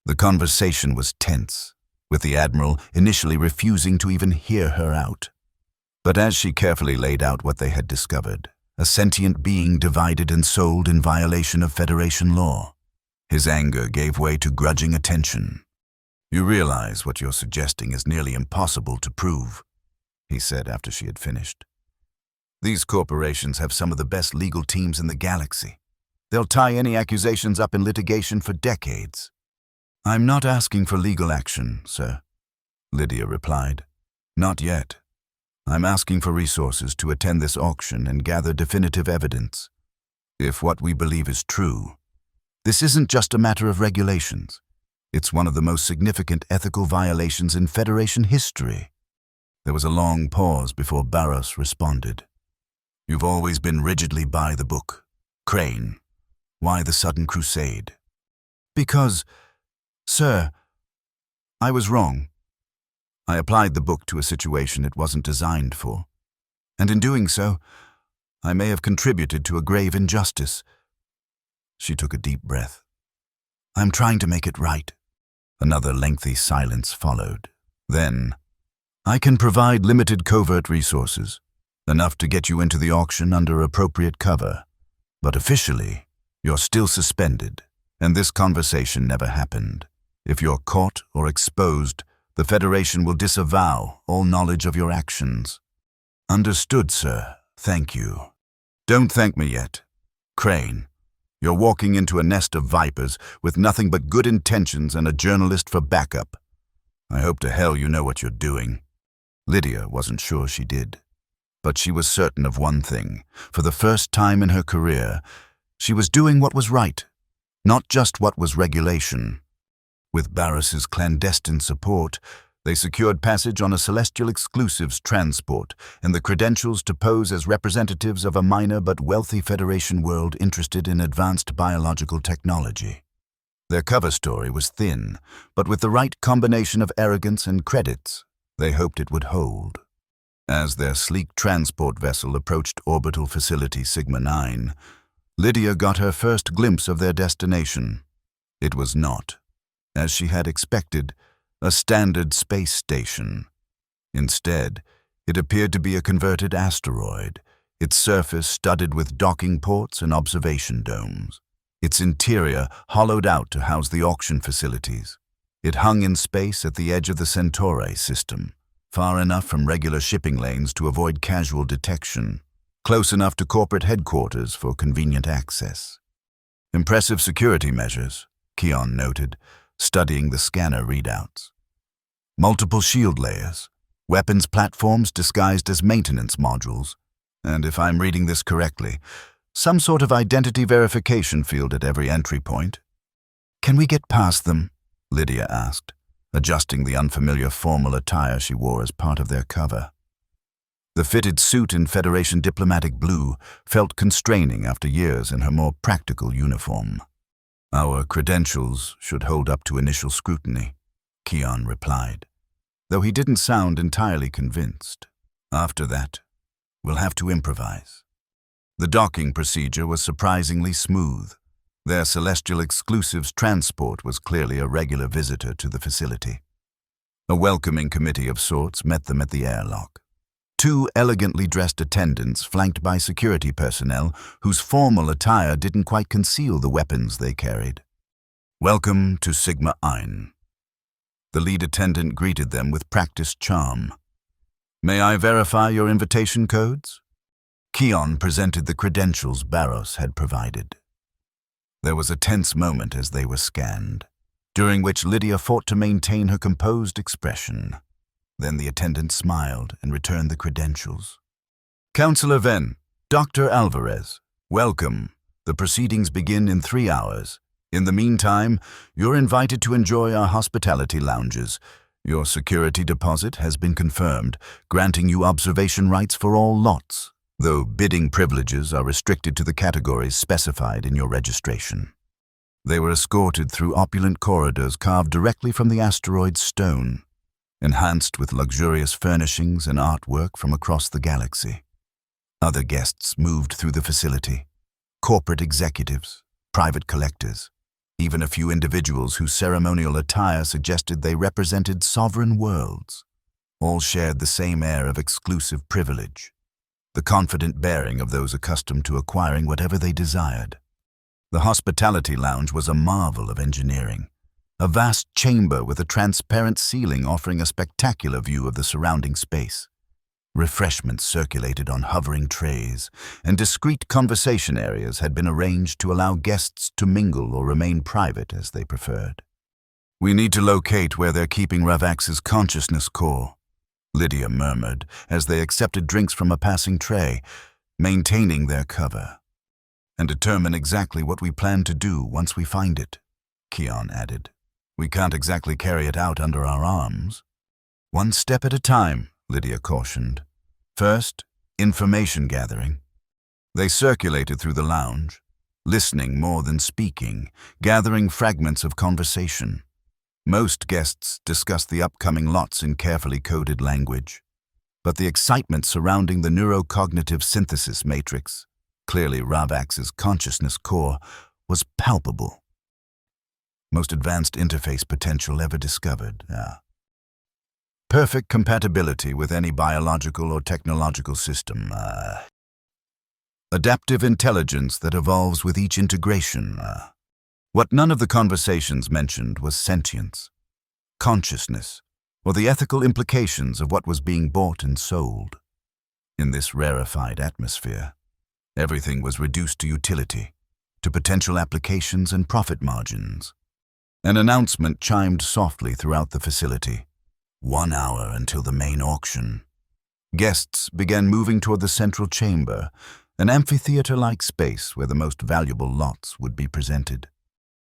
The conversation was tense, with the Admiral initially refusing to even hear her out. But as she carefully laid out what they had discovered, a sentient being divided and sold in violation of Federation law, his anger gave way to grudging attention. "You realize what you're suggesting is nearly impossible to prove," he said after she had finished. "These corporations have some of the best legal teams in the galaxy. They'll tie any accusations up in litigation for decades." "I'm not asking for legal action, sir," Lydia replied. "Not yet. I'm asking for resources to attend this auction and gather definitive evidence. If what we believe is true, this isn't just a matter of regulations. It's one of the most significant ethical violations in Federation history." There was a long pause before Barros responded. "You've always been rigidly by the book. Crane, why the sudden crusade?" "Because, sir, I was wrong. I applied the book to a situation it wasn't designed for, and in doing so, I may have contributed to a grave injustice." She took a deep breath. "I'm trying to make it right." Another lengthy silence followed. Then, "I can provide limited covert resources, enough to get you into the auction under appropriate cover. But officially, you're still suspended, and this conversation never happened. If you're caught or exposed, the Federation will disavow all knowledge of your actions." "Understood, sir," thank you. Don't thank me yet. Crane, you're walking into a nest of vipers with nothing but good intentions and a journalist for backup. I hope to hell you know what you're doing. Lydia wasn't sure she did. But she was certain of one thing. For the first time in her career, she was doing what was right, not just what was regulation. With Barris's clandestine support, they secured passage on a Celestial Exclusives transport and the credentials to pose as representatives of a minor but wealthy Federation world interested in advanced biological technology. Their cover story was thin, but with the right combination of arrogance and credits, they hoped it would hold. As their sleek transport vessel approached Orbital Facility Sigma 9, Lydia got her first glimpse of their destination. It was not, as she had expected, a standard space station. Instead, it appeared to be a converted asteroid, its surface studded with docking ports and observation domes, its interior hollowed out to house the auction facilities. It hung in space at the edge of the Centauri system, far enough from regular shipping lanes to avoid casual detection, close enough to corporate headquarters for convenient access. Impressive security measures, Keon noted, studying the scanner readouts. Multiple shield layers, weapons platforms disguised as maintenance modules, and if I'm reading this correctly, some sort of identity verification field at every entry point. Can we get past them? Lydia asked, adjusting the unfamiliar formal attire she wore as part of their cover. The fitted suit in Federation diplomatic blue felt constraining after years in her more practical uniform. Our credentials should hold up to initial scrutiny, Keon replied, though he didn't sound entirely convinced. After that, we'll have to improvise. The docking procedure was surprisingly smooth. Their Celestial Exclusives transport was clearly a regular visitor to the facility. A welcoming committee of sorts met them at the airlock. Two elegantly dressed attendants flanked by security personnel whose formal attire didn't quite conceal the weapons they carried. Welcome to Sigma 9. The lead attendant greeted them with practiced charm. May I verify your invitation codes? Keon presented the credentials Barros had provided. There was a tense moment as they were scanned, during which Lydia fought to maintain her composed expression. Then the attendant smiled and returned the credentials. Counselor Venn, Dr. Alvarez, welcome. The proceedings begin in 3 hours. In the meantime, you're invited to enjoy our hospitality lounges. Your security deposit has been confirmed, granting you observation rights for all lots, though bidding privileges are restricted to the categories specified in your registration. They were escorted through opulent corridors carved directly from the asteroid's stone, enhanced with luxurious furnishings and artwork from across the galaxy. Other guests moved through the facility, corporate executives, private collectors, even a few individuals whose ceremonial attire suggested they represented sovereign worlds. All shared the same air of exclusive privilege, the confident bearing of those accustomed to acquiring whatever they desired. The hospitality lounge was a marvel of engineering, a vast chamber with a transparent ceiling offering a spectacular view of the surrounding space. Refreshments circulated on hovering trays, and discreet conversation areas had been arranged to allow guests to mingle or remain private as they preferred. We need to locate where they're keeping Ravax's consciousness core, Lydia murmured as they accepted drinks from a passing tray, maintaining their cover. And determine exactly what we plan to do once we find it, Keon added. We can't exactly carry it out under our arms. One step at a time, Lydia cautioned. First, information gathering. They circulated through the lounge, listening more than speaking, gathering fragments of conversation. Most guests discussed the upcoming lots in carefully coded language, but the excitement surrounding the neurocognitive synthesis matrix, clearly Ravax's consciousness core, was palpable. Most advanced interface potential ever discovered. Perfect compatibility with any biological or technological system. Adaptive intelligence that evolves with each integration. What none of the conversations mentioned was sentience, consciousness, or the ethical implications of what was being bought and sold. In this rarefied atmosphere, everything was reduced to utility, to potential applications and profit margins. An announcement chimed softly throughout the facility. 1 hour until the main auction. Guests began moving toward the central chamber, an amphitheater-like space where the most valuable lots would be presented.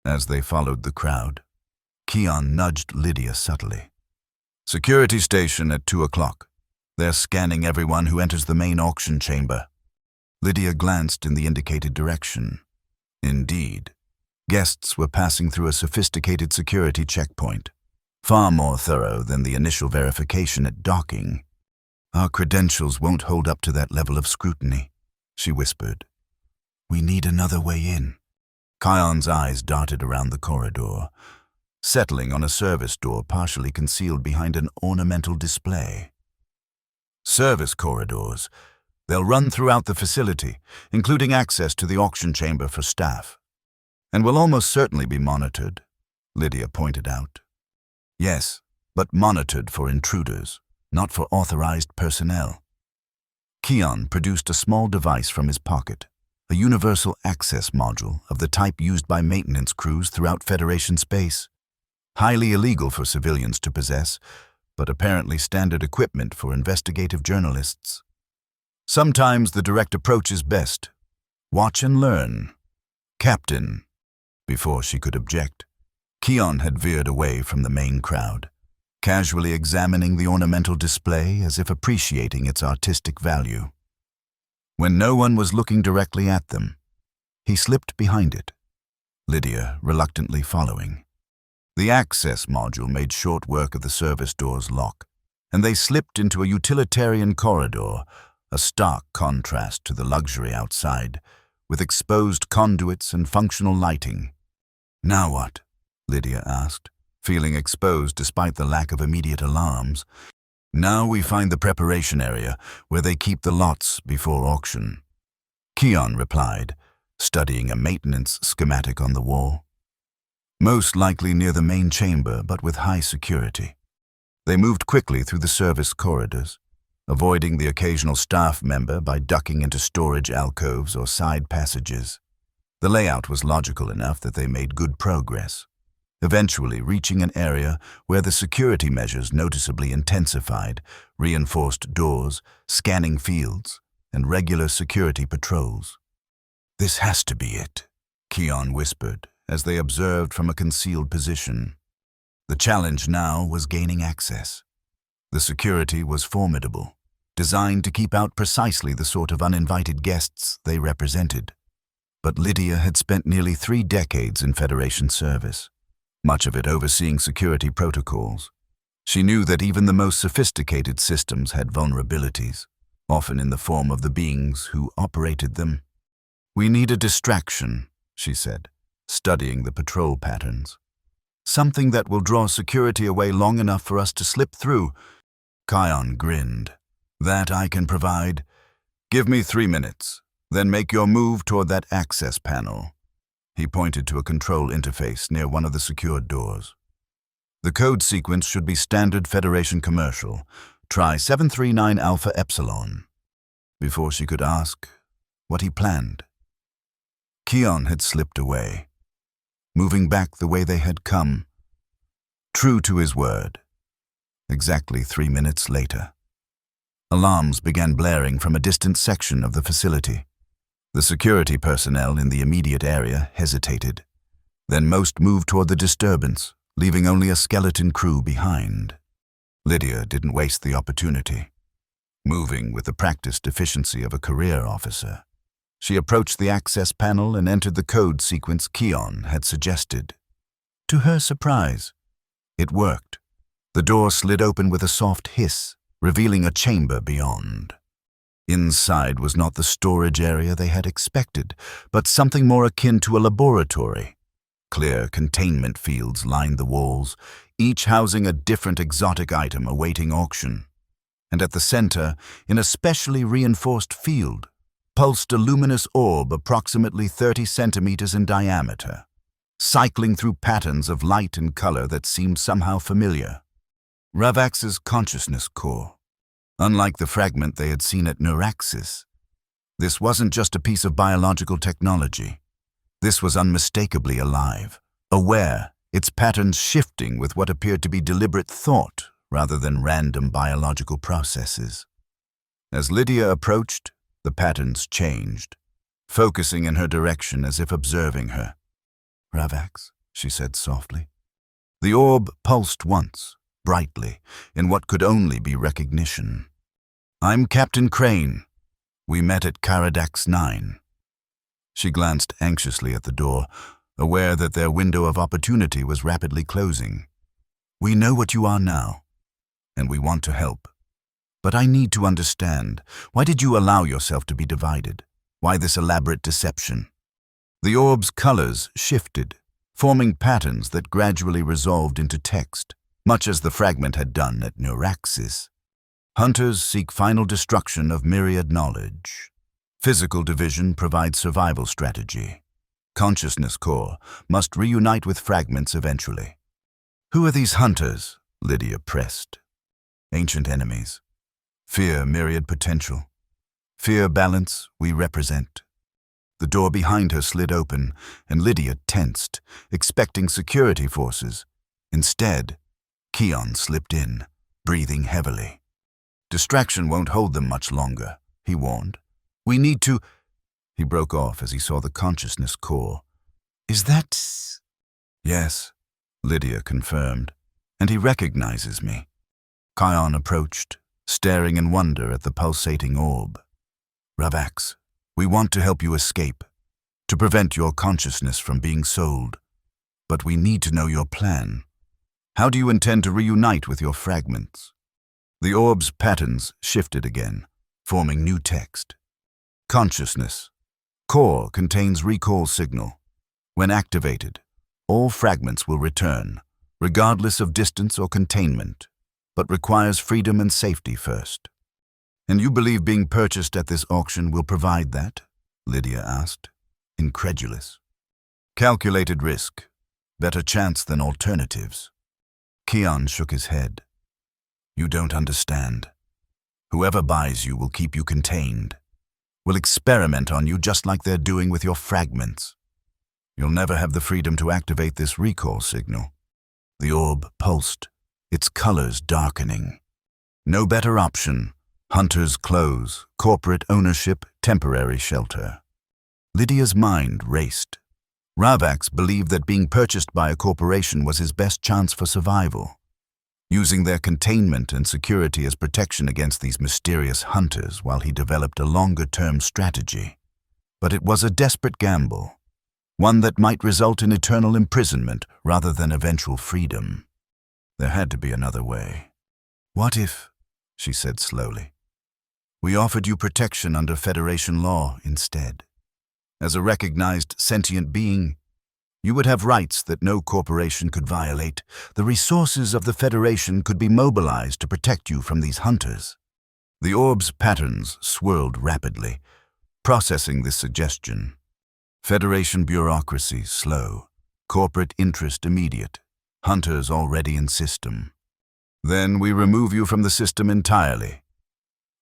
As they followed the crowd, Keon nudged Lydia subtly. "Security station at 2 o'clock. They're scanning everyone who enters the main auction chamber." Lydia glanced in the indicated direction. Indeed, guests were passing through a sophisticated security checkpoint, far more thorough than the initial verification at docking. "Our credentials won't hold up to that level of scrutiny," she whispered. "We need another way in." Keon's eyes darted around the corridor, settling on a service door partially concealed behind an ornamental display. Service corridors. They'll run throughout the facility, including access to the auction chamber for staff. "And will almost certainly be monitored," Lydia pointed out. "Yes, but monitored for intruders, not for authorized personnel." Keon produced a small device from his pocket, a universal access module of the type used by maintenance crews throughout Federation space. Highly illegal for civilians to possess, but apparently standard equipment for investigative journalists. Sometimes the direct approach is best. Watch and learn. "Captain." Before she could object, Keon had veered away from the main crowd, casually examining the ornamental display as if appreciating its artistic value. When no one was looking directly at them, he slipped behind it, Lydia reluctantly following. The access module made short work of the service door's lock, and they slipped into a utilitarian corridor, a stark contrast to the luxury outside, with exposed conduits and functional lighting. "Now what?" Lydia asked, feeling exposed despite the lack of immediate alarms. "Now we find the preparation area, where they keep the lots before auction," Keon replied, studying a maintenance schematic on the wall. "Most likely near the main chamber, but with high security." They moved quickly through the service corridors, avoiding the occasional staff member by ducking into storage alcoves or side passages. The layout was logical enough that they made good progress, eventually reaching an area where the security measures noticeably intensified, reinforced doors, scanning fields, and regular security patrols. "This has to be it," Keon whispered as they observed from a concealed position. The challenge now was gaining access. The security was formidable, designed to keep out precisely the sort of uninvited guests they represented. But Lydia had spent nearly 3 decades in Federation service, much of it overseeing security protocols. She knew that even the most sophisticated systems had vulnerabilities, often in the form of the beings who operated them. "We need a distraction," she said, studying the patrol patterns. "Something that will draw security away long enough for us to slip through." Keon grinned. "That I can provide. Give me 3 minutes, then make your move toward that access panel." He pointed to a control interface near one of the secured doors. "The code sequence should be standard Federation commercial. Try 739 Alpha Epsilon." Before she could ask what he planned, Keon had slipped away, moving back the way they had come, true to his word. Exactly 3 minutes later, alarms began blaring from a distant section of the facility. The security personnel in the immediate area hesitated. Then most moved toward the disturbance, leaving only a skeleton crew behind. Lydia didn't waste the opportunity. Moving with the practiced efficiency of a career officer, she approached the access panel and entered the code sequence Keon had suggested. To her surprise, it worked. The door slid open with a soft hiss, revealing a chamber beyond. Inside was not the storage area they had expected, but something more akin to a laboratory. Clear containment fields lined the walls, each housing a different exotic item awaiting auction. And at the center, in a specially reinforced field, pulsed a luminous orb approximately 30 centimeters in diameter, cycling through patterns of light and color that seemed somehow familiar. Ravax's consciousness core, Unlike the fragment they had seen at Neuraxis, this wasn't just a piece of biological technology. This was unmistakably alive, aware, its patterns shifting with what appeared to be deliberate thought rather than random biological processes. As Lydia approached, the patterns changed, focusing in her direction as if observing her. "Ravax," she said softly. The orb pulsed once, brightly, in what could only be recognition. "I'm Captain Crane. We met at Caradax 9. She glanced anxiously at the door, aware that their window of opportunity was rapidly closing. "We know what you are now, and we want to help. But I need to understand, why did you allow yourself to be divided? Why this elaborate deception?" The orb's colors shifted, forming patterns that gradually resolved into text, much as the fragment had done at Neuraxis. Hunters seek final destruction of myriad knowledge. Physical division provides survival strategy. Consciousness core must reunite with fragments eventually. "Who are these hunters?" Lydia pressed. "Ancient enemies. Fear myriad potential. Fear balance we represent." The door behind her slid open, and Lydia tensed, expecting security forces. Instead, Keon slipped in, breathing heavily. "Distraction won't hold them much longer," he warned. "We need to—" He broke off as he saw the consciousness core. "Is that—" "Yes," Lydia confirmed, "and he recognizes me." Kion approached, staring in wonder at the pulsating orb. "Ravax, we want to help you escape, to prevent your consciousness from being sold. But we need to know your plan. How do you intend to reunite with your fragments?" The orb's patterns shifted again, forming new text. Consciousness. Core contains recall signal. When activated, all fragments will return, regardless of distance or containment, but requires freedom and safety first. "And you believe being purchased at this auction will provide that?" Lydia asked, incredulous. "Calculated risk. Better chance than alternatives." Keon shook his head. "You don't understand. Whoever buys you will keep you contained, will experiment on you just like they're doing with your fragments. You'll never have the freedom to activate this recall signal." The orb pulsed, its colors darkening. No better option. Hunter's clothes, corporate ownership, temporary shelter. Lydia's mind raced. Ravax believed that being purchased by a corporation was his best chance for survival, using their containment and security as protection against these mysterious hunters while he developed a longer-term strategy. But it was a desperate gamble, one that might result in eternal imprisonment rather than eventual freedom. There had to be another way. "What if," she said slowly, "we offered you protection under Federation law instead? As a recognized sentient being, you would have rights that no corporation could violate. The resources of the Federation could be mobilized to protect you from these hunters." The orb's patterns swirled rapidly, processing this suggestion. Federation bureaucracy slow, corporate interest immediate, hunters already in system. "Then we remove you from the system entirely,"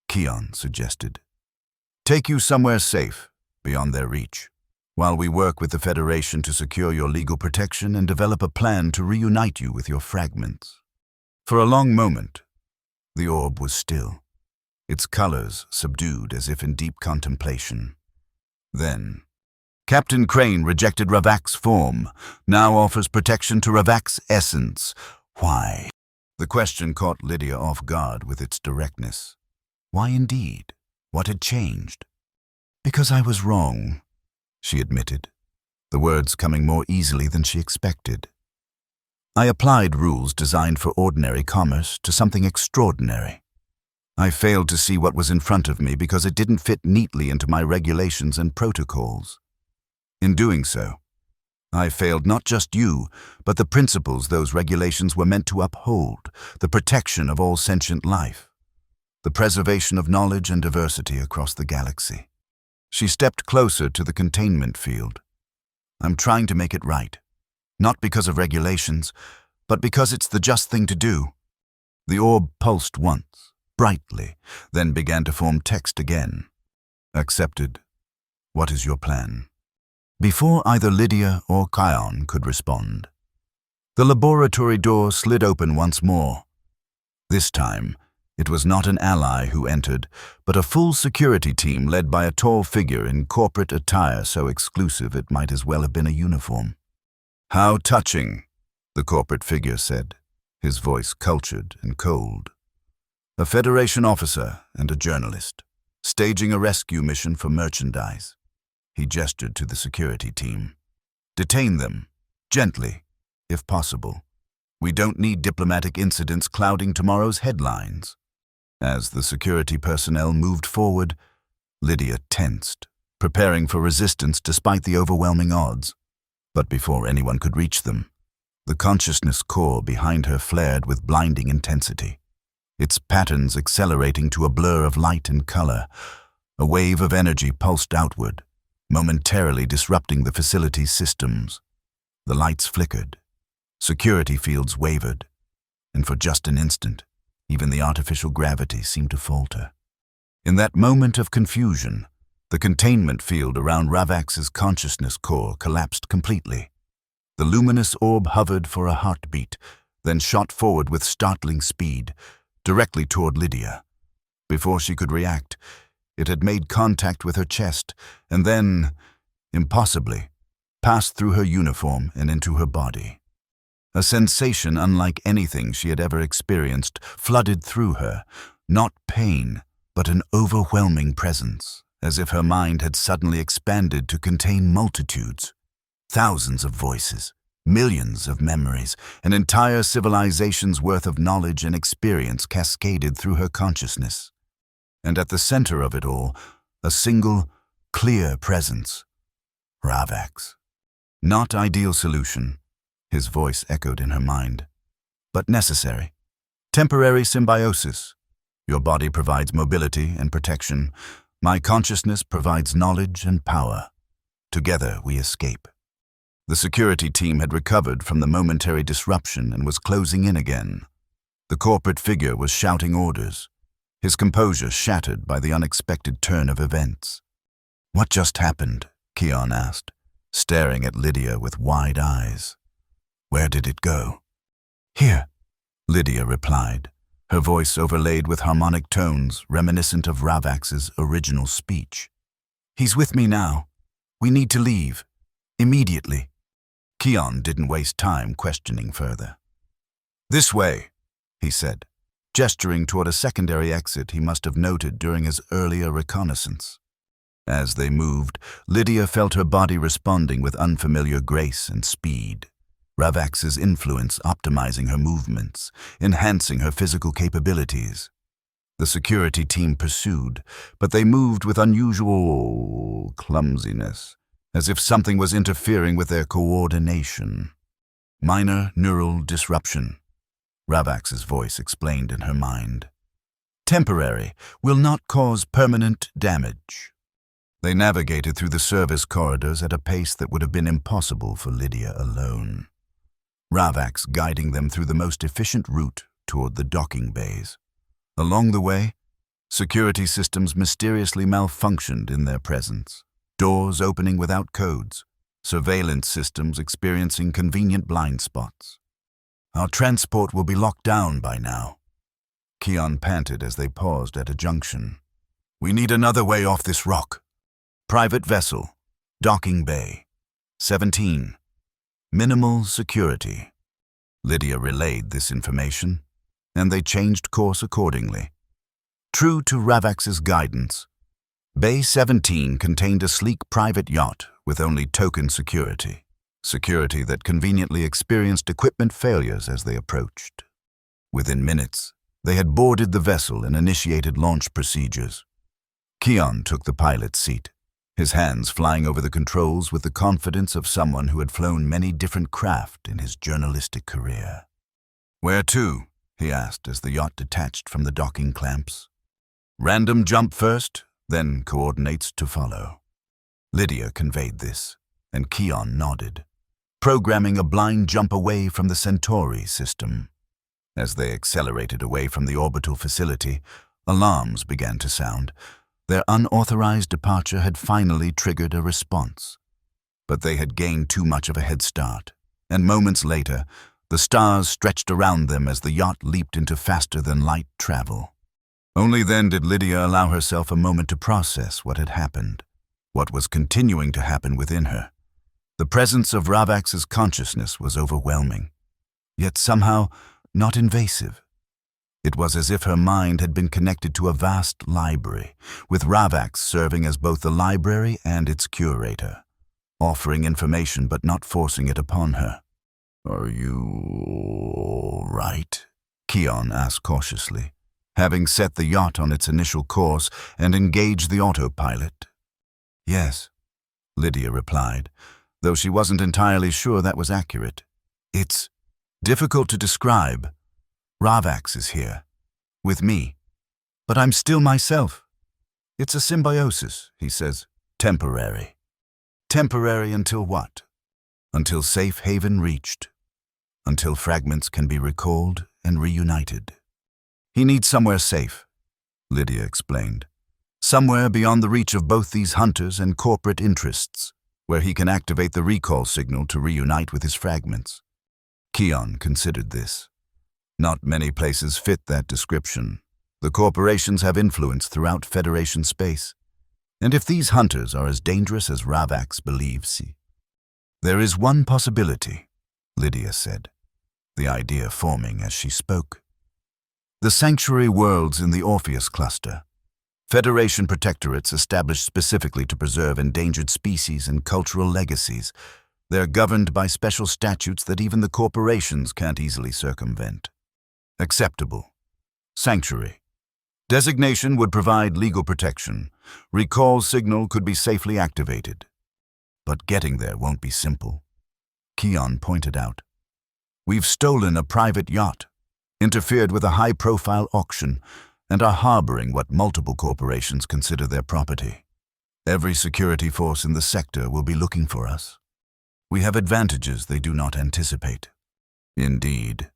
Keon suggested. "Take you somewhere safe, beyond their reach, while we work with the Federation to secure your legal protection and develop a plan to reunite you with your fragments." For a long moment, the orb was still, its colors subdued as if in deep contemplation. Then, "Captain Crane rejected Ravax's form, now offers protection to Ravax's essence. Why?" The question caught Lydia off guard with its directness. Why indeed? What had changed? "Because I was wrong," she admitted, the words coming more easily than she expected. "I applied rules designed for ordinary commerce to something extraordinary. I failed to see what was in front of me because it didn't fit neatly into my regulations and protocols. In doing so, I failed not just you, but the principles those regulations were meant to uphold, the protection of all sentient life, the preservation of knowledge and diversity across the galaxy." She stepped closer to the containment field. "I'm trying to make it right, not because of regulations, but because it's the just thing to do." The orb pulsed once, brightly, then began to form text again. Accepted. What is your plan? Before either Lydia or Kion could respond, the laboratory door slid open once more. This time, it was not an ally who entered, but a full security team led by a tall figure in corporate attire so exclusive it might as well have been a uniform. "How touching," the corporate figure said, his voice cultured and cold. "A Federation officer and a journalist, staging a rescue mission for merchandise." He gestured to the security team. "Detain them, gently, if possible. We don't need diplomatic incidents clouding tomorrow's headlines." As the security personnel moved forward, Lydia tensed, preparing for resistance despite the overwhelming odds. But before anyone could reach them, the consciousness core behind her flared with blinding intensity, its patterns accelerating to a blur of light and color. A wave of energy pulsed outward, momentarily disrupting the facility's systems. The lights flickered, security fields wavered, and for just an instant, even the artificial gravity seemed to falter. In that moment of confusion, the containment field around Ravax's consciousness core collapsed completely. The luminous orb hovered for a heartbeat, then shot forward with startling speed, directly toward Lydia. Before she could react, it had made contact with her chest, and then, impossibly, passed through her uniform and into her body. A sensation unlike anything she had ever experienced flooded through her, not pain, but an overwhelming presence, as if her mind had suddenly expanded to contain multitudes, thousands of voices, millions of memories, an entire civilization's worth of knowledge and experience cascaded through her consciousness. And at the center of it all, a single, clear presence. Ravax. Not ideal solution, his voice echoed in her mind, but necessary. Temporary symbiosis. Your body provides mobility and protection. My consciousness provides knowledge and power. Together we escape. The security team had recovered from the momentary disruption and was closing in again. The corporate figure was shouting orders, his composure shattered by the unexpected turn of events. "What just happened?" Kion asked, staring at Lydia with wide eyes. "Where did it go?" "Here," Lydia replied, her voice overlaid with harmonic tones reminiscent of Ravax's original speech. "He's with me now. We need to leave. Immediately." Kion didn't waste time questioning further. "This way," he said, gesturing toward a secondary exit he must have noted during his earlier reconnaissance. As they moved, Lydia felt her body responding with unfamiliar grace and speed, Ravax's influence optimizing her movements, enhancing her physical capabilities. The security team pursued, but they moved with unusual clumsiness, as if something was interfering with their coordination. "Minor neural disruption," Ravax's voice explained in her mind. "Temporary, will not cause permanent damage." They navigated through the service corridors at a pace that would have been impossible for Lydia alone, Ravax guiding them through the most efficient route toward the docking bays. Along the way, security systems mysteriously malfunctioned in their presence, doors opening without codes, surveillance systems experiencing convenient blind spots. "Our transport will be locked down by now," Kion panted as they paused at a junction. "We need another way off this rock." "Private vessel, docking bay, 17. Minimal security." Lydia relayed this information, and they changed course accordingly. True to Ravax's guidance, Bay 17 contained a sleek private yacht with only token security that conveniently experienced equipment failures as they approached. Within minutes, they had boarded the vessel and initiated launch procedures. Kion took the pilot's seat, his hands flying over the controls with the confidence of someone who had flown many different craft in his journalistic career. "Where to?" he asked as the yacht detached from the docking clamps. "Random jump first, then coordinates to follow." Lydia conveyed this, and Kion nodded, programming a blind jump away from the Centauri system. As they accelerated away from the orbital facility, Alarms began to sound. Their unauthorized departure had finally triggered a response. But they had gained too much of a head start, and moments later, the stars stretched around them as the yacht leaped into faster-than-light travel. Only then did Lydia allow herself a moment to process what had happened, what was continuing to happen within her. The presence of Ravax's consciousness was overwhelming, yet somehow not invasive. It was as if her mind had been connected to a vast library, with Ravax serving as both the library and its curator, offering information but not forcing it upon her. "Are you all right?" Keon asked cautiously, having set the yacht on its initial course and engaged the autopilot. "Yes," Lydia replied, though she wasn't entirely sure that was accurate. "It's difficult to describe. Ravax is here, with me, but I'm still myself. It's a symbiosis," he says. "Temporary." "Temporary until what?" "Until safe haven reached. Until fragments can be recalled and reunited." "He needs somewhere safe," Lydia explained. "Somewhere beyond the reach of both these hunters and corporate interests, where he can activate the recall signal to reunite with his fragments." Keon considered this. Not many places fit that description. The corporations have influence throughout Federation space. And if these hunters are as dangerous as Ravax believes, "There is one possibility," Lydia said, the idea forming as she spoke. "The sanctuary worlds in the Orpheus cluster. Federation protectorates established specifically to preserve endangered species and cultural legacies. They're governed by special statutes that even the corporations can't easily circumvent. Acceptable. Sanctuary. Designation would provide legal protection. Recall signal could be safely activated. But getting there won't be simple." Keon pointed out. "We've stolen a private yacht, interfered with a high-profile auction, and are harboring what multiple corporations consider their property. Every security force in the sector will be looking for us. We have advantages they do not anticipate." Indeed.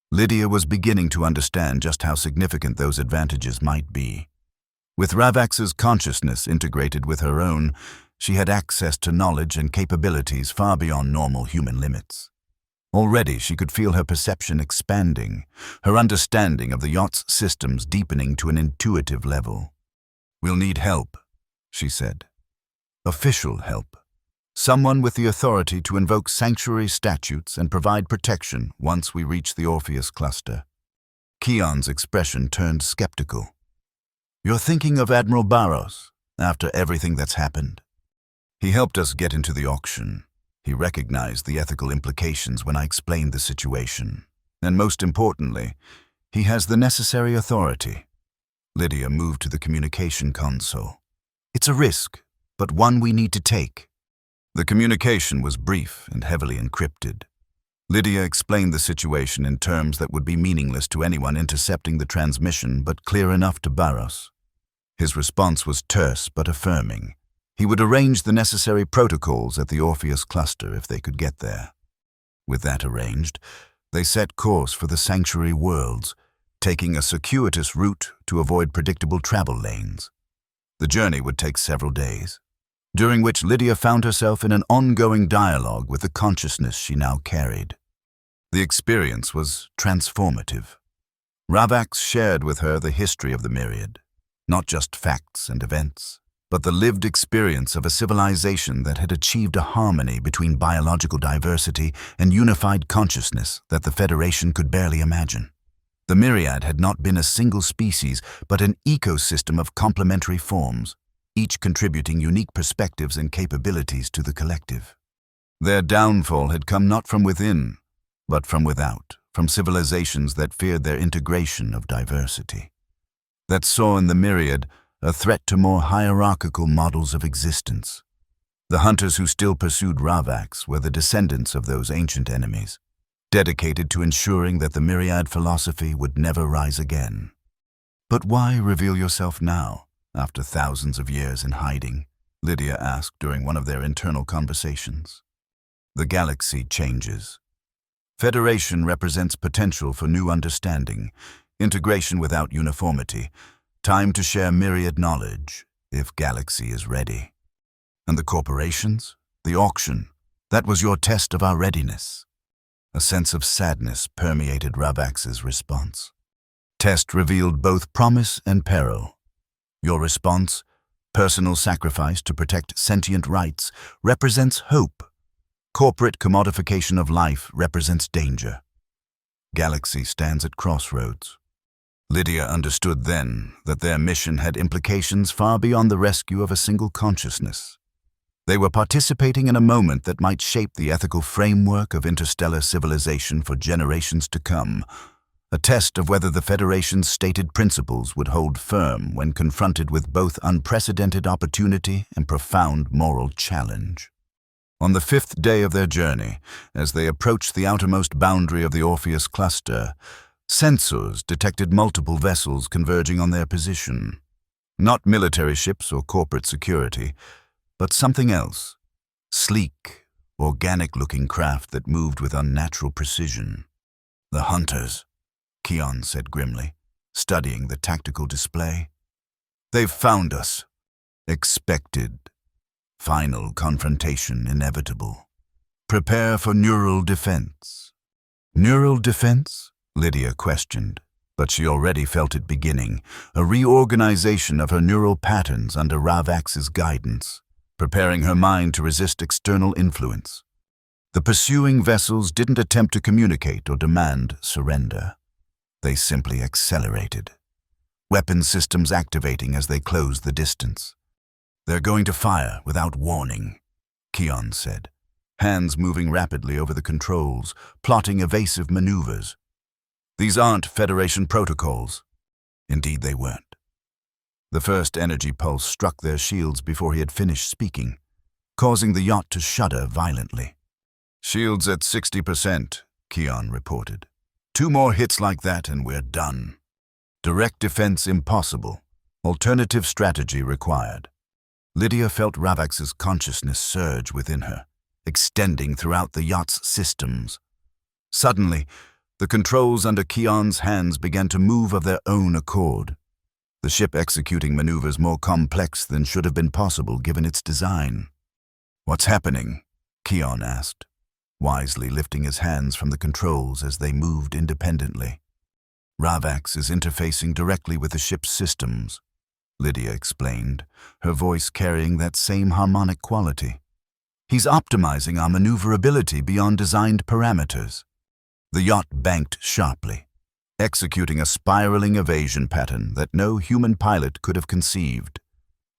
Lydia was beginning to understand just how significant those advantages might be. With Ravax's consciousness integrated with her own, she had access to knowledge and capabilities far beyond normal human limits. Already she could feel her perception expanding, her understanding of the yacht's systems deepening to an intuitive level. "We'll need help," she said. "Official help. Someone with the authority to invoke sanctuary statutes and provide protection once we reach the Orpheus cluster." Keon's expression turned skeptical. "You're thinking of Admiral Barros, after everything that's happened? He helped us get into the auction. He recognized the ethical implications when I explained the situation. And most importantly, he has the necessary authority." Lydia moved to the communication console. "It's a risk, but one we need to take." The communication was brief and heavily encrypted. Lydia explained the situation in terms that would be meaningless to anyone intercepting the transmission, but clear enough to Barros. His response was terse but affirming. He would arrange the necessary protocols at the Orpheus cluster if they could get there. With that arranged, they set course for the sanctuary worlds, taking a circuitous route to avoid predictable travel lanes. The journey would take several days, during which Lydia found herself in an ongoing dialogue with the consciousness she now carried. The experience was transformative. Ravax shared with her the history of the Myriad, not just facts and events, but the lived experience of a civilization that had achieved a harmony between biological diversity and unified consciousness that the Federation could barely imagine. The Myriad had not been a single species, but an ecosystem of complementary forms, each contributing unique perspectives and capabilities to the collective. Their downfall had come not from within, but from without, from civilizations that feared their integration of diversity, that saw in the Myriad a threat to more hierarchical models of existence. The hunters who still pursued Ravax were the descendants of those ancient enemies, dedicated to ensuring that the Myriad philosophy would never rise again. "But why reveal yourself now, after thousands of years in hiding?" Lydia asked during one of their internal conversations. "The galaxy changes. Federation represents potential for new understanding, integration without uniformity. Time to share myriad knowledge, if Galaxy is ready. And the corporations? The auction? That was your test of our readiness. A sense of sadness permeated Ravax's response. Test revealed both promise and peril. Your response, personal sacrifice to protect sentient rights, represents hope. Corporate commodification of life represents danger. Galaxy stands at crossroads. Lydia understood then that their mission had implications far beyond the rescue of a single consciousness. They were participating in a moment that might shape the ethical framework of interstellar civilization for generations to come, a test of whether the Federation's stated principles would hold firm when confronted with both unprecedented opportunity and profound moral challenge. On the 5th day of their journey, as they approached the outermost boundary of the Orpheus cluster, sensors detected multiple vessels converging on their position. Not military ships or corporate security, but something else. Sleek, organic-looking craft that moved with unnatural precision. The hunters, Keon said grimly, studying the tactical display. They've found us. Expected. Final confrontation inevitable. Prepare for neural defense. Neural defense? Lydia questioned, but she already felt it beginning, a reorganization of her neural patterns under Ravax's guidance, preparing her mind to resist external influence. The pursuing vessels didn't attempt to communicate or demand surrender. They simply accelerated. Weapon systems activating as they closed the distance. They're going to fire without warning, Keon said, hands moving rapidly over the controls, plotting evasive maneuvers. These aren't Federation protocols. Indeed, they weren't. The first energy pulse struck their shields before he had finished speaking, causing the yacht to shudder violently. Shields at 60%, Keon reported. 2 more hits like that and we're done. Direct defense impossible. Alternative strategy required. Lydia felt Ravax's consciousness surge within her, extending throughout the yacht's systems. Suddenly, the controls under Keon's hands began to move of their own accord, the ship executing maneuvers more complex than should have been possible given its design. What's happening? Keon asked, wisely lifting his hands from the controls as they moved independently. Ravax is interfacing directly with the ship's systems, Lydia explained, her voice carrying that same harmonic quality. He's optimizing our maneuverability beyond designed parameters. The yacht banked sharply, executing a spiraling evasion pattern that no human pilot could have conceived,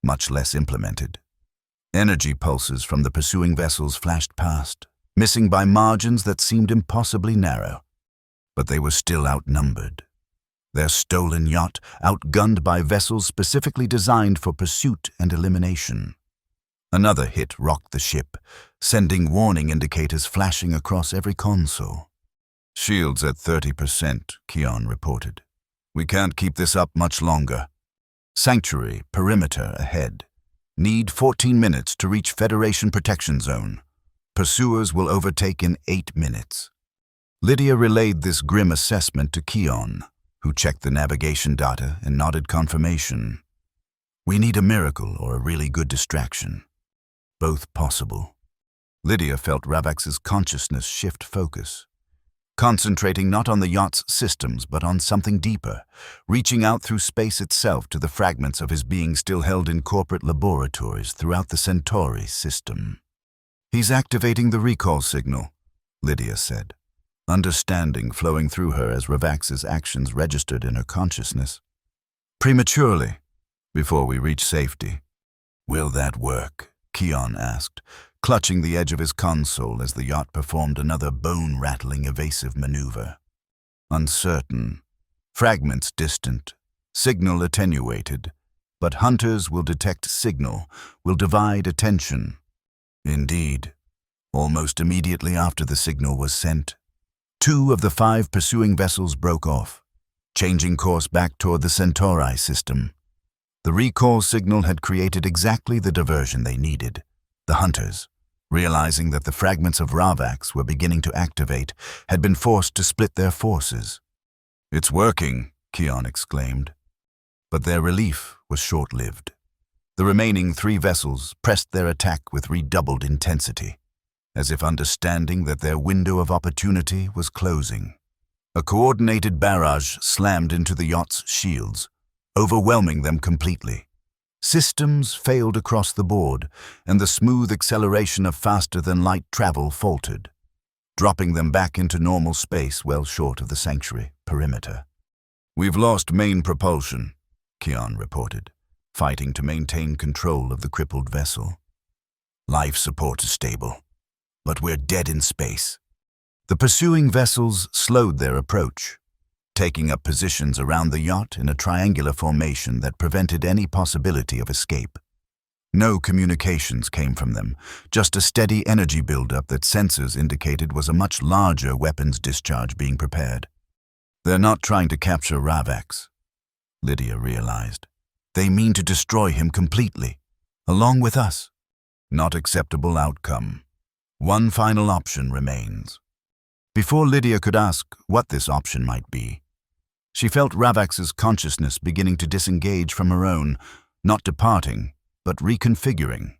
much less implemented. Energy pulses from the pursuing vessels flashed past, missing by margins that seemed impossibly narrow. But they were still outnumbered. Their stolen yacht outgunned by vessels specifically designed for pursuit and elimination. Another hit rocked the ship, sending warning indicators flashing across every console. Shields at 30%, Keon reported. We can't keep this up much longer. Sanctuary, perimeter ahead. Need 14 minutes to reach Federation protection zone. Pursuers will overtake in 8 minutes. Lydia relayed this grim assessment to Keon, who checked the navigation data and nodded confirmation. We need a miracle or a really good distraction. Both possible. Lydia felt Ravax's consciousness shift focus, concentrating not on the yacht's systems but on something deeper, reaching out through space itself to the fragments of his being still held in corporate laboratories throughout the Centauri system. He's activating the recall signal, Lydia said, understanding flowing through her as Ravax's actions registered in her consciousness. Prematurely, before we reach safety. Will that work? Keon asked, clutching the edge of his console as the yacht performed another bone-rattling evasive maneuver. Uncertain, fragments distant, signal attenuated, but hunters will detect signal, will divide attention. Indeed, almost immediately after the signal was sent, 2 of the 5 pursuing vessels broke off, changing course back toward the Centauri system. The recall signal had created exactly the diversion they needed. The hunters, realizing that the fragments of Ravax were beginning to activate, had been forced to split their forces. It's working, Keon exclaimed. But their relief was short-lived. The remaining 3 vessels pressed their attack with redoubled intensity, as if understanding that their window of opportunity was closing. A coordinated barrage slammed into the yacht's shields, overwhelming them completely. Systems failed across the board, and the smooth acceleration of faster-than-light travel faltered, dropping them back into normal space well short of the sanctuary perimeter. "We've lost main propulsion," Keon reported, fighting to maintain control of the crippled vessel. "Life support is stable, but we're dead in space." The pursuing vessels slowed their approach, taking up positions around the yacht in a triangular formation that prevented any possibility of escape. No communications came from them, just a steady energy buildup that sensors indicated was a much larger weapons discharge being prepared. "They're not trying to capture Ravax," Lydia realized. "They mean to destroy him completely, along with us." Not acceptable outcome. One final option remains. Before Lydia could ask what this option might be, she felt Ravax's consciousness beginning to disengage from her own, not departing, but reconfiguring,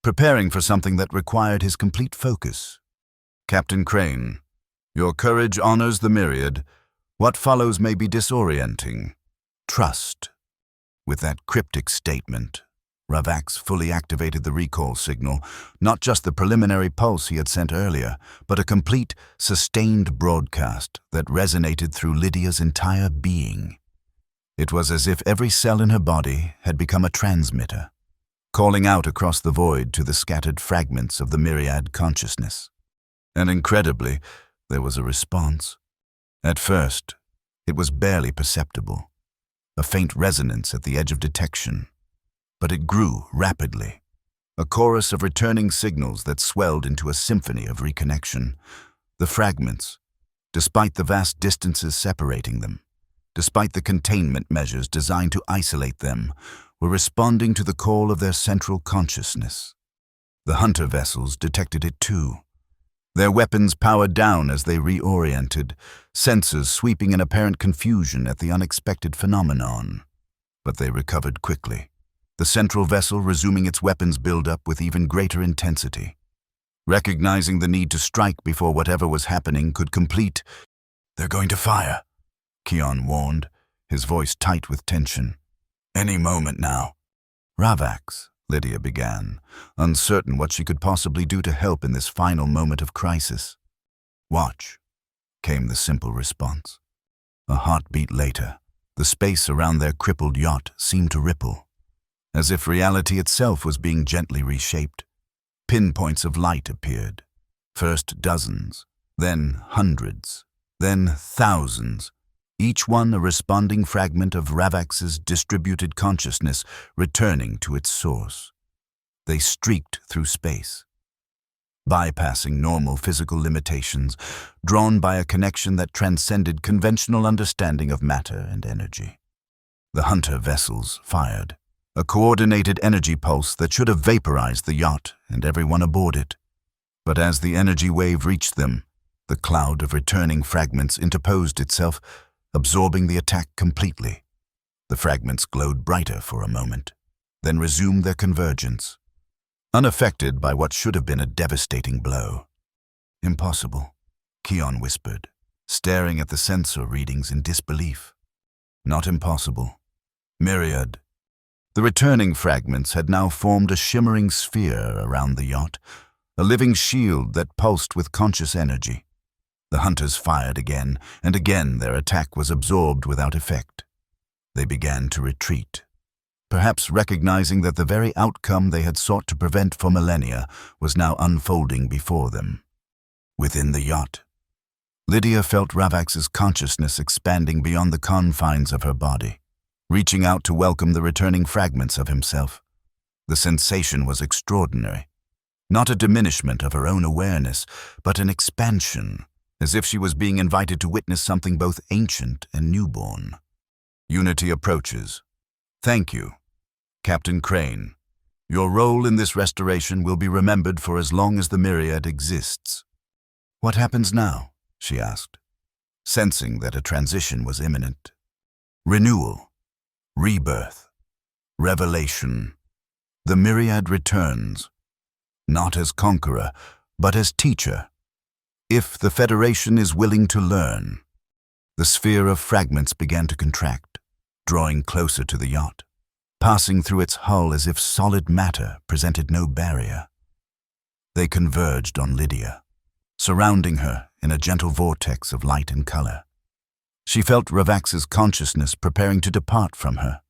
preparing for something that required his complete focus. "Captain Crane, your courage honors the myriad. What follows may be disorienting. Trust." With that cryptic statement, Ravax fully activated the recall signal, not just the preliminary pulse he had sent earlier, but a complete, sustained broadcast that resonated through Lydia's entire being. It was as if every cell in her body had become a transmitter, calling out across the void to the scattered fragments of the myriad consciousness. And incredibly, there was a response. At first, it was barely perceptible, a faint resonance at the edge of detection. But it grew rapidly, a chorus of returning signals that swelled into a symphony of reconnection. The fragments, despite the vast distances separating them, despite the containment measures designed to isolate them, were responding to the call of their central consciousness. The hunter vessels detected it too. Their weapons powered down as they reoriented, sensors sweeping in apparent confusion at the unexpected phenomenon. But they recovered quickly, the central vessel resuming its weapons buildup with even greater intensity. Recognizing the need to strike before whatever was happening could complete. "They're going to fire," Keon warned, his voice tight with tension. "Any moment now." "Ravax," Lydia began, uncertain what she could possibly do to help in this final moment of crisis. "Watch," came the simple response. A heartbeat later, the space around their crippled yacht seemed to ripple, as if reality itself was being gently reshaped. Pinpoints of light appeared, first dozens, then hundreds, then thousands, each one a responding fragment of Ravax's distributed consciousness returning to its source. They streaked through space, bypassing normal physical limitations, drawn by a connection that transcended conventional understanding of matter and energy. The hunter vessels fired, a coordinated energy pulse that should have vaporized the yacht and everyone aboard it. But as the energy wave reached them, the cloud of returning fragments interposed itself, absorbing the attack completely. The fragments glowed brighter for a moment, then resumed their convergence, unaffected by what should have been a devastating blow. "Impossible," Keon whispered, staring at the sensor readings in disbelief. "Not impossible. Myriad." The returning fragments had now formed a shimmering sphere around the yacht, a living shield that pulsed with conscious energy. The hunters fired again, and again their attack was absorbed without effect. They began to retreat, perhaps recognizing that the very outcome they had sought to prevent for millennia was now unfolding before them. Within the yacht, Lydia felt Ravax's consciousness expanding beyond the confines of her body, reaching out to welcome the returning fragments of himself. The sensation was extraordinary. Not a diminishment of her own awareness, but an expansion, as if she was being invited to witness something both ancient and newborn. "Unity approaches. Thank you, Captain Crane. Your role in this restoration will be remembered for as long as the myriad exists." "What happens now?" she asked, sensing that a transition was imminent. "Renewal. Rebirth. Revelation. The Myriad returns, not as conqueror, but as teacher. If the Federation is willing to learn. The sphere of fragments began to contract, drawing closer to the yacht, passing through its hull as if solid matter presented no barrier. They converged on Lydia, surrounding her in a gentle vortex of light and color. She felt Ravax's consciousness preparing to depart from her,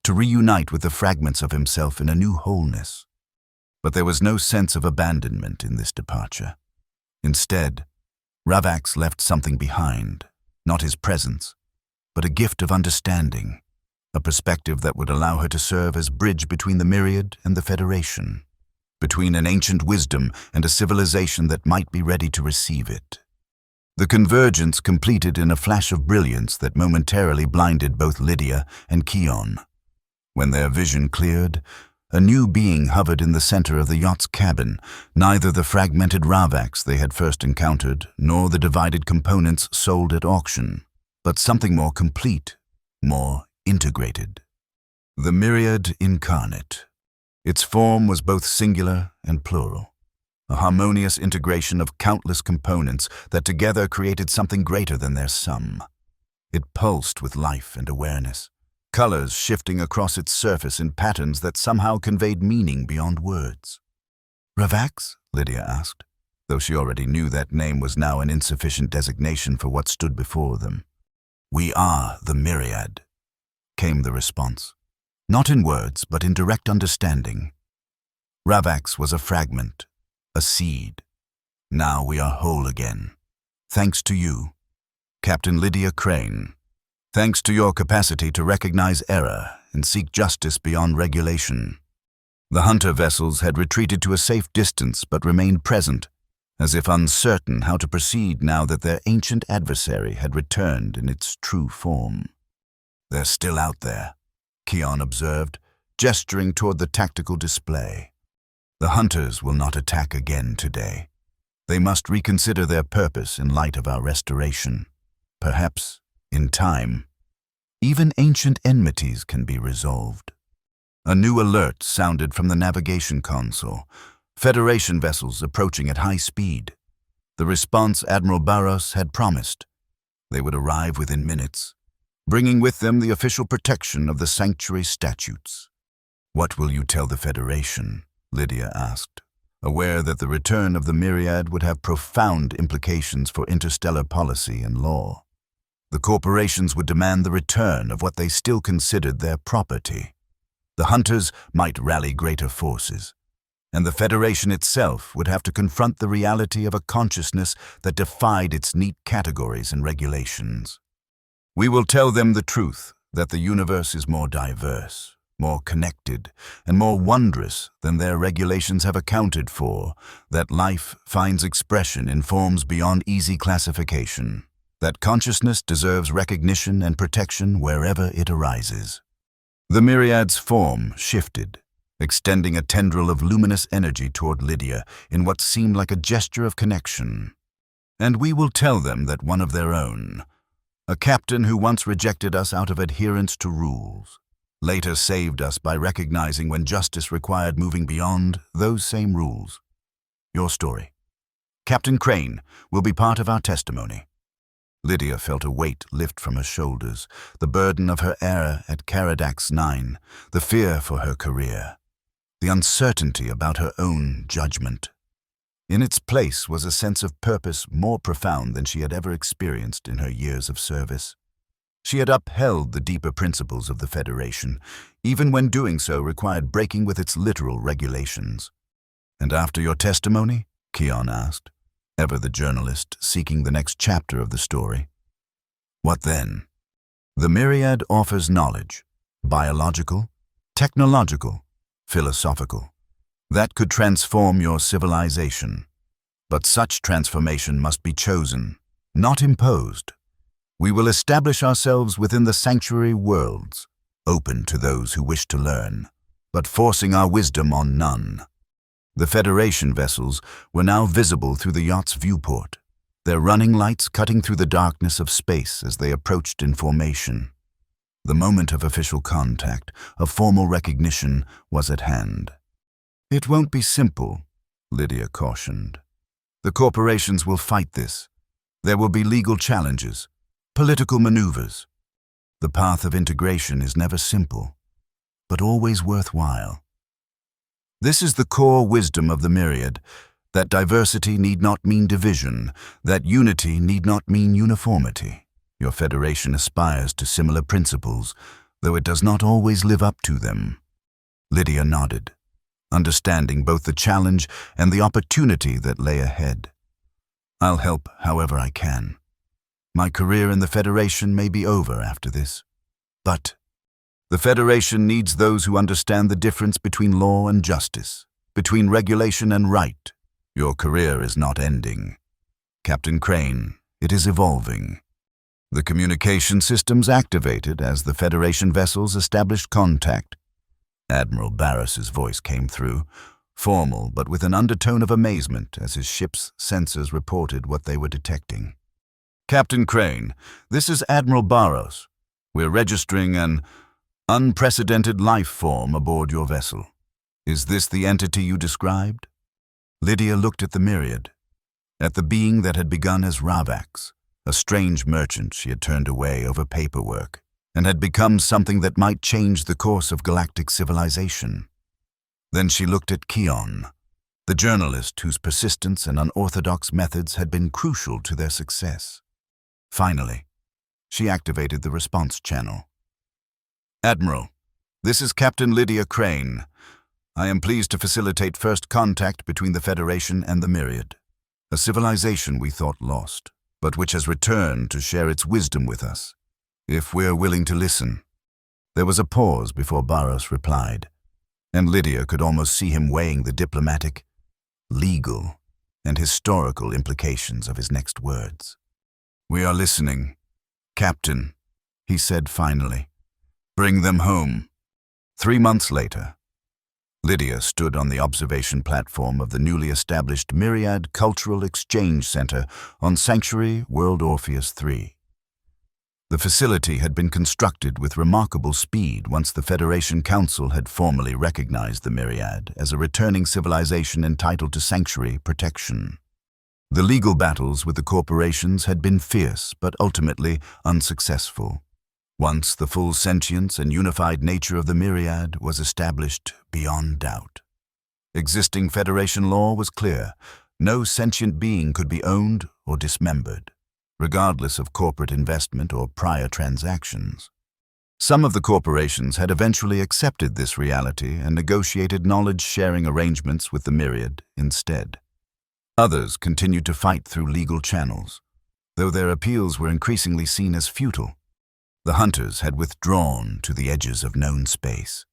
to reunite with the fragments of himself in a new wholeness. But there was no sense of abandonment in this departure. Instead, Ravax left something behind, not his presence, but a gift of understanding, a perspective that would allow her to serve as bridge between the Myriad and the Federation, between an ancient wisdom and a civilization that might be ready to receive it. The convergence completed in a flash of brilliance that momentarily blinded both Lydia and Keon. When their vision cleared, a new being hovered in the center of the yacht's cabin, neither the fragmented Ravax they had first encountered, nor the divided components sold at auction, but something more complete, more integrated. The Myriad incarnate. Its form was both singular and plural, a harmonious integration of countless components that together created something greater than their sum. It pulsed with life and awareness, colors shifting across its surface in patterns that somehow conveyed meaning beyond words. "Ravax?" Lydia asked, though she already knew that name was now an insufficient designation for what stood before them. "We are the Myriad," came the response, not in words but in direct understanding. Ravax was a fragment, a seed. Now we are whole again. Thanks to you, Captain Lydia Crane. Thanks to your capacity to recognize error and seek justice beyond regulation. The hunter vessels had retreated to a safe distance but remained present, as if uncertain how to proceed now that their ancient adversary had returned in its true form. "They're still out there," Keon observed, gesturing toward the tactical display. "The hunters will not attack again today. They must reconsider their purpose in light of our restoration. Perhaps, in time, even ancient enmities can be resolved." A new alert sounded from the navigation console. Federation vessels approaching at high speed. The response Admiral Barros had promised. They would arrive within minutes, bringing with them the official protection of the Sanctuary statutes. "What will you tell the Federation?" Lydia asked, aware that the return of the Myriad would have profound implications for interstellar policy and law. The corporations would demand the return of what they still considered their property. The hunters might rally greater forces, and the Federation itself would have to confront the reality of a consciousness that defied its neat categories and regulations. "We will tell them the truth, that the universe is more diverse, more connected, and more wondrous than their regulations have accounted for, that life finds expression in forms beyond easy classification, that consciousness deserves recognition and protection wherever it arises." The Myriad's form shifted, extending a tendril of luminous energy toward Lydia in what seemed like a gesture of connection. "And we will tell them that one of their own, a captain who once rejected us out of adherence to rules, later saved us by recognizing when justice required moving beyond those same rules. Your story, Captain Crane, will be part of our testimony." Lydia felt a weight lift from her shoulders, the burden of her error at Caradax 9, the fear for her career, the uncertainty about her own judgment. In its place was a sense of purpose more profound than she had ever experienced in her years of service. She had upheld the deeper principles of the Federation, even when doing so required breaking with its literal regulations. "And after your testimony?" Keon asked, ever the journalist seeking the next chapter of the story. "What then?" "The Myriad offers knowledge, biological, technological, philosophical, that could transform your civilization. But such transformation must be chosen, not imposed. We will establish ourselves within the sanctuary worlds, open to those who wish to learn, but forcing our wisdom on none." The Federation vessels were now visible through the yacht's viewport, their running lights cutting through the darkness of space as they approached in formation. The moment of official contact, of formal recognition, was at hand. "It won't be simple," Lydia cautioned. "The corporations will fight this. There will be legal challenges, political maneuvers. The path of integration is never simple, but always worthwhile. This is the core wisdom of the Myriad, that diversity need not mean division, that unity need not mean uniformity. Your Federation aspires to similar principles, though it does not always live up to them." Lydia nodded, understanding both the challenge and the opportunity that lay ahead. "I'll help however I can. My career in the Federation may be over after this. But the Federation needs those who understand the difference between law and justice, between regulation and right. Your career is not ending, Captain Crane. It is evolving." The communication systems activated as the Federation vessels established contact. Admiral Barris's voice came through, formal but with an undertone of amazement as his ship's sensors reported what they were detecting. "Captain Crane, this is Admiral Barros. We're registering an unprecedented life form aboard your vessel. Is this the entity you described?" Lydia looked at the Myriad, at the being that had begun as Ravax, a strange merchant she had turned away over paperwork, and had become something that might change the course of galactic civilization. Then she looked at Keon, the journalist whose persistence and unorthodox methods had been crucial to their success. Finally, she activated the response channel. "Admiral, this is Captain Lydia Crane. I am pleased to facilitate first contact between the Federation and the Myriad, a civilization we thought lost, but which has returned to share its wisdom with us, if we're willing to listen." There was a pause before Barros replied, and Lydia could almost see him weighing the diplomatic, legal, and historical implications of his next words. "We are listening, Captain," he said finally. "Bring them home." 3 months later, Lydia stood on the observation platform of the newly established Myriad Cultural Exchange Center on Sanctuary World Orpheus 3. The facility had been constructed with remarkable speed once the Federation Council had formally recognized the Myriad as a returning civilization entitled to sanctuary protection. The legal battles with the corporations had been fierce but ultimately unsuccessful. Once the full sentience and unified nature of the Myriad was established beyond doubt. Existing Federation law was clear. No sentient being could be owned or dismembered, regardless of corporate investment or prior transactions. Some of the corporations had eventually accepted this reality and negotiated knowledge-sharing arrangements with the Myriad instead. Others continued to fight through legal channels, though their appeals were increasingly seen as futile. The hunters had withdrawn to the edges of known space,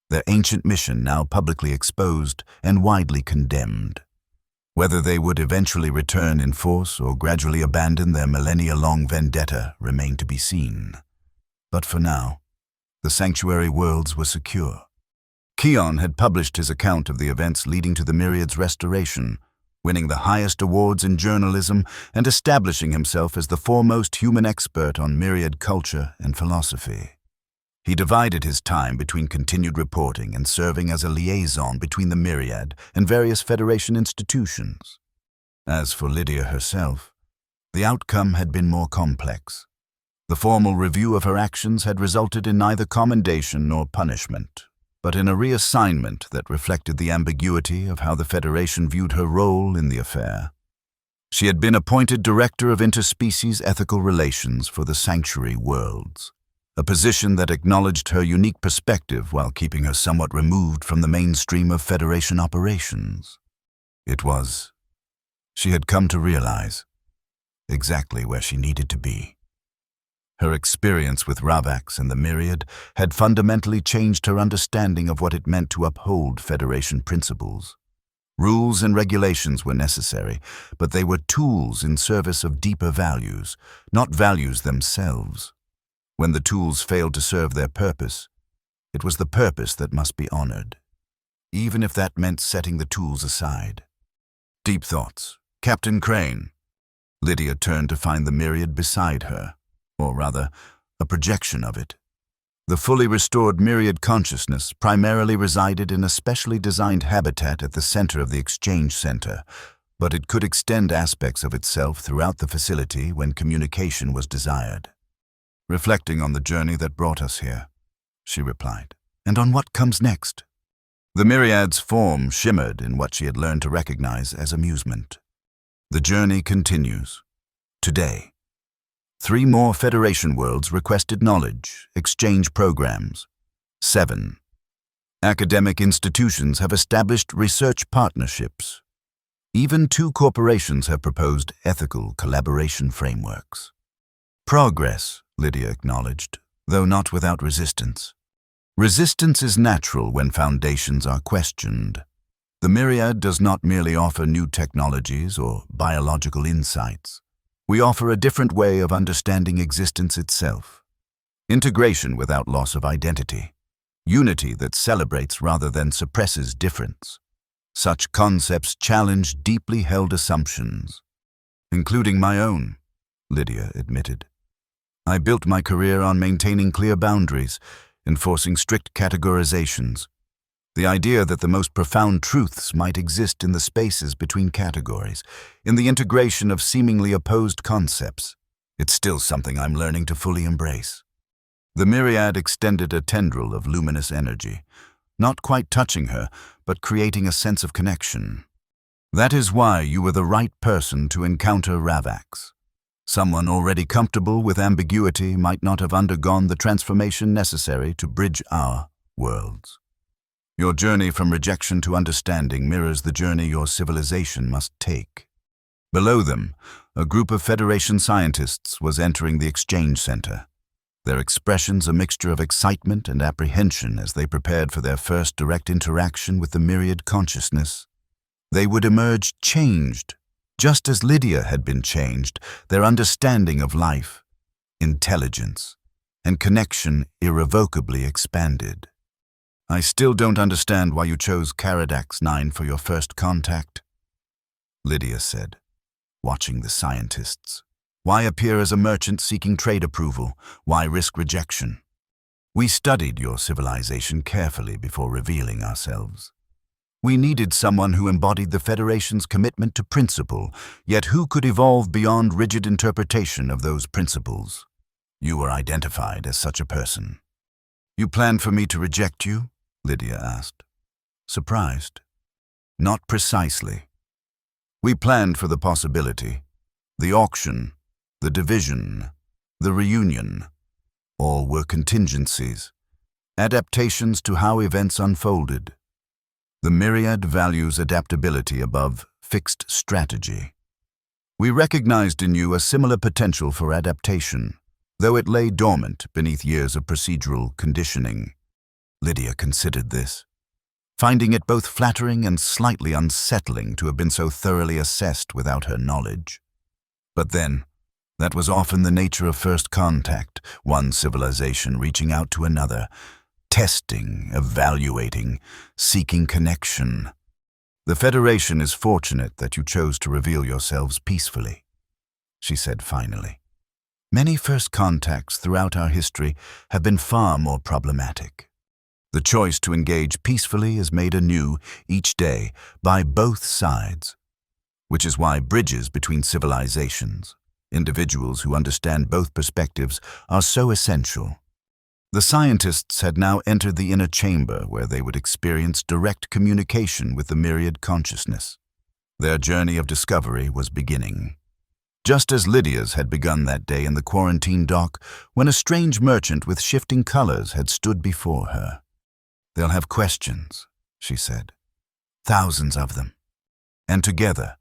their ancient mission now publicly exposed and widely condemned. Whether they would eventually return in force or gradually abandon their millennia-long vendetta remained to be seen. But for now, the sanctuary worlds were secure. Keon had published his account of the events leading to the Myriad's restoration, winning the highest awards in journalism and establishing himself as the foremost human expert on Myriad culture and philosophy. He divided his time between continued reporting and serving as a liaison between the Myriad and various Federation institutions. As for Lydia herself, the outcome had been more complex. The formal review of her actions had resulted in neither commendation nor punishment, but in a reassignment that reflected the ambiguity of how the Federation viewed her role in the affair. She had been appointed Director of Interspecies Ethical Relations for the Sanctuary Worlds, a position that acknowledged her unique perspective while keeping her somewhat removed from the mainstream of Federation operations. She had come to realize, exactly where she needed to be. Her experience with Ravax and the Myriad had fundamentally changed her understanding of what it meant to uphold Federation principles. Rules and regulations were necessary, but they were tools in service of deeper values, not values themselves. When the tools failed to serve their purpose, it was the purpose that must be honored, even if that meant setting the tools aside. Deep thoughts. Captain Crane. Lydia turned to find the Myriad beside her, or rather, a projection of it, The fully restored myriad consciousness primarily resided in a specially designed habitat at the center of the exchange center, but it could extend aspects of itself throughout the facility when communication was desired. "Reflecting on the journey that brought us here," she replied, "and on what comes next." The myriad's form shimmered in what she had learned to recognize as amusement. The journey continues. Today, 3 more Federation worlds requested knowledge, exchange programs. 7. Academic institutions have established research partnerships. Even 2 corporations have proposed ethical collaboration frameworks. Progress, Lydia acknowledged, though not without resistance. Resistance is natural when foundations are questioned. The Myriad does not merely offer new technologies or biological insights. We offer a different way of understanding existence itself. Integration without loss of identity. Unity that celebrates rather than suppresses difference. Such concepts challenge deeply held assumptions, including my own, Lydia admitted. I built my career on maintaining clear boundaries, enforcing strict categorizations. The idea that the most profound truths might exist in the spaces between categories, in the integration of seemingly opposed concepts, it's still something I'm learning to fully embrace. The Myriad extended a tendril of luminous energy, not quite touching her, but creating a sense of connection. That is why you were the right person to encounter Ravax. Someone already comfortable with ambiguity might not have undergone the transformation necessary to bridge our worlds. Your journey from rejection to understanding mirrors the journey your civilization must take. Below them, a group of Federation scientists was entering the exchange center, their expressions a mixture of excitement and apprehension as they prepared for their first direct interaction with the myriad consciousness. They would emerge changed, just as Lydia had been changed, their understanding of life, intelligence, and connection irrevocably expanded. "I still don't understand why you chose Caradax 9 for your first contact," Lydia said, watching the scientists. "Why appear as a merchant seeking trade approval? Why risk rejection? We studied your civilization carefully before revealing ourselves. We needed someone who embodied the Federation's commitment to principle, yet who could evolve beyond rigid interpretation of those principles. You were identified as such a person." "You planned for me to reject you?" Lydia asked, surprised. "Not precisely. We planned for the possibility, the auction, the division, the reunion. All were contingencies, adaptations to how events unfolded. The Myriad values adaptability above fixed strategy. We recognized in you a similar potential for adaptation, though it lay dormant beneath years of procedural conditioning." Lydia considered this, finding it both flattering and slightly unsettling to have been so thoroughly assessed without her knowledge. But then, that was often the nature of first contact, one civilization reaching out to another, testing, evaluating, seeking connection. "The Federation is fortunate that you chose to reveal yourselves peacefully," she said finally. "Many first contacts throughout our history have been far more problematic. The choice to engage peacefully is made anew each day by both sides, which is why bridges between civilizations, individuals who understand both perspectives, are so essential." The scientists had now entered the inner chamber where they would experience direct communication with the myriad consciousness. Their journey of discovery was beginning. Just as Lydia's had begun that day in the quarantine dock when a strange merchant with shifting colors had stood before her. "They'll have questions," she said. "Thousands of them. And together,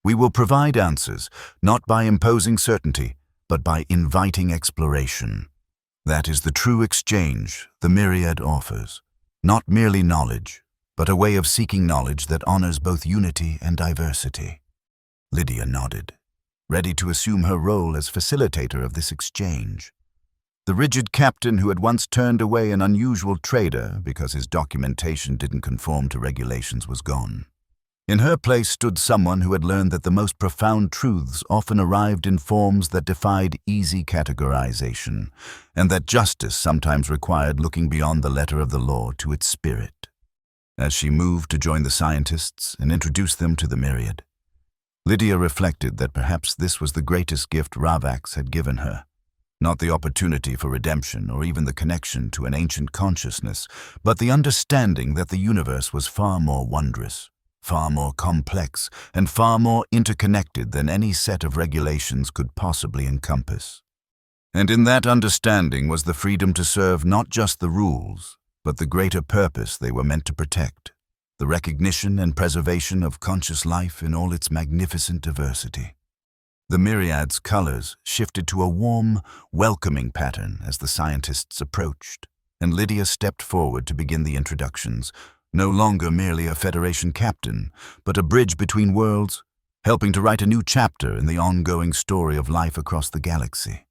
we will provide answers, not by imposing certainty, but by inviting exploration. That is the true exchange the Myriad offers. Not merely knowledge, but a way of seeking knowledge that honors both unity and diversity." Lydia nodded, ready to assume her role as facilitator of this exchange. The rigid captain who had once turned away an unusual trader because his documentation didn't conform to regulations was gone. In her place stood someone who had learned that the most profound truths often arrived in forms that defied easy categorization, and that justice sometimes required looking beyond the letter of the law to its spirit. As she moved to join the scientists and introduce them to the myriad, Lydia reflected that perhaps this was the greatest gift Ravax had given her. Not the opportunity for redemption or even the connection to an ancient consciousness, but the understanding that the universe was far more wondrous, far more complex, and far more interconnected than any set of regulations could possibly encompass. And in that understanding was the freedom to serve not just the rules, but the greater purpose they were meant to protect, the recognition and preservation of conscious life in all its magnificent diversity. The myriad's colors shifted to a warm, welcoming pattern as the scientists approached, and Lydia stepped forward to begin the introductions, no longer merely a Federation captain, but a bridge between worlds, helping to write a new chapter in the ongoing story of life across the galaxy.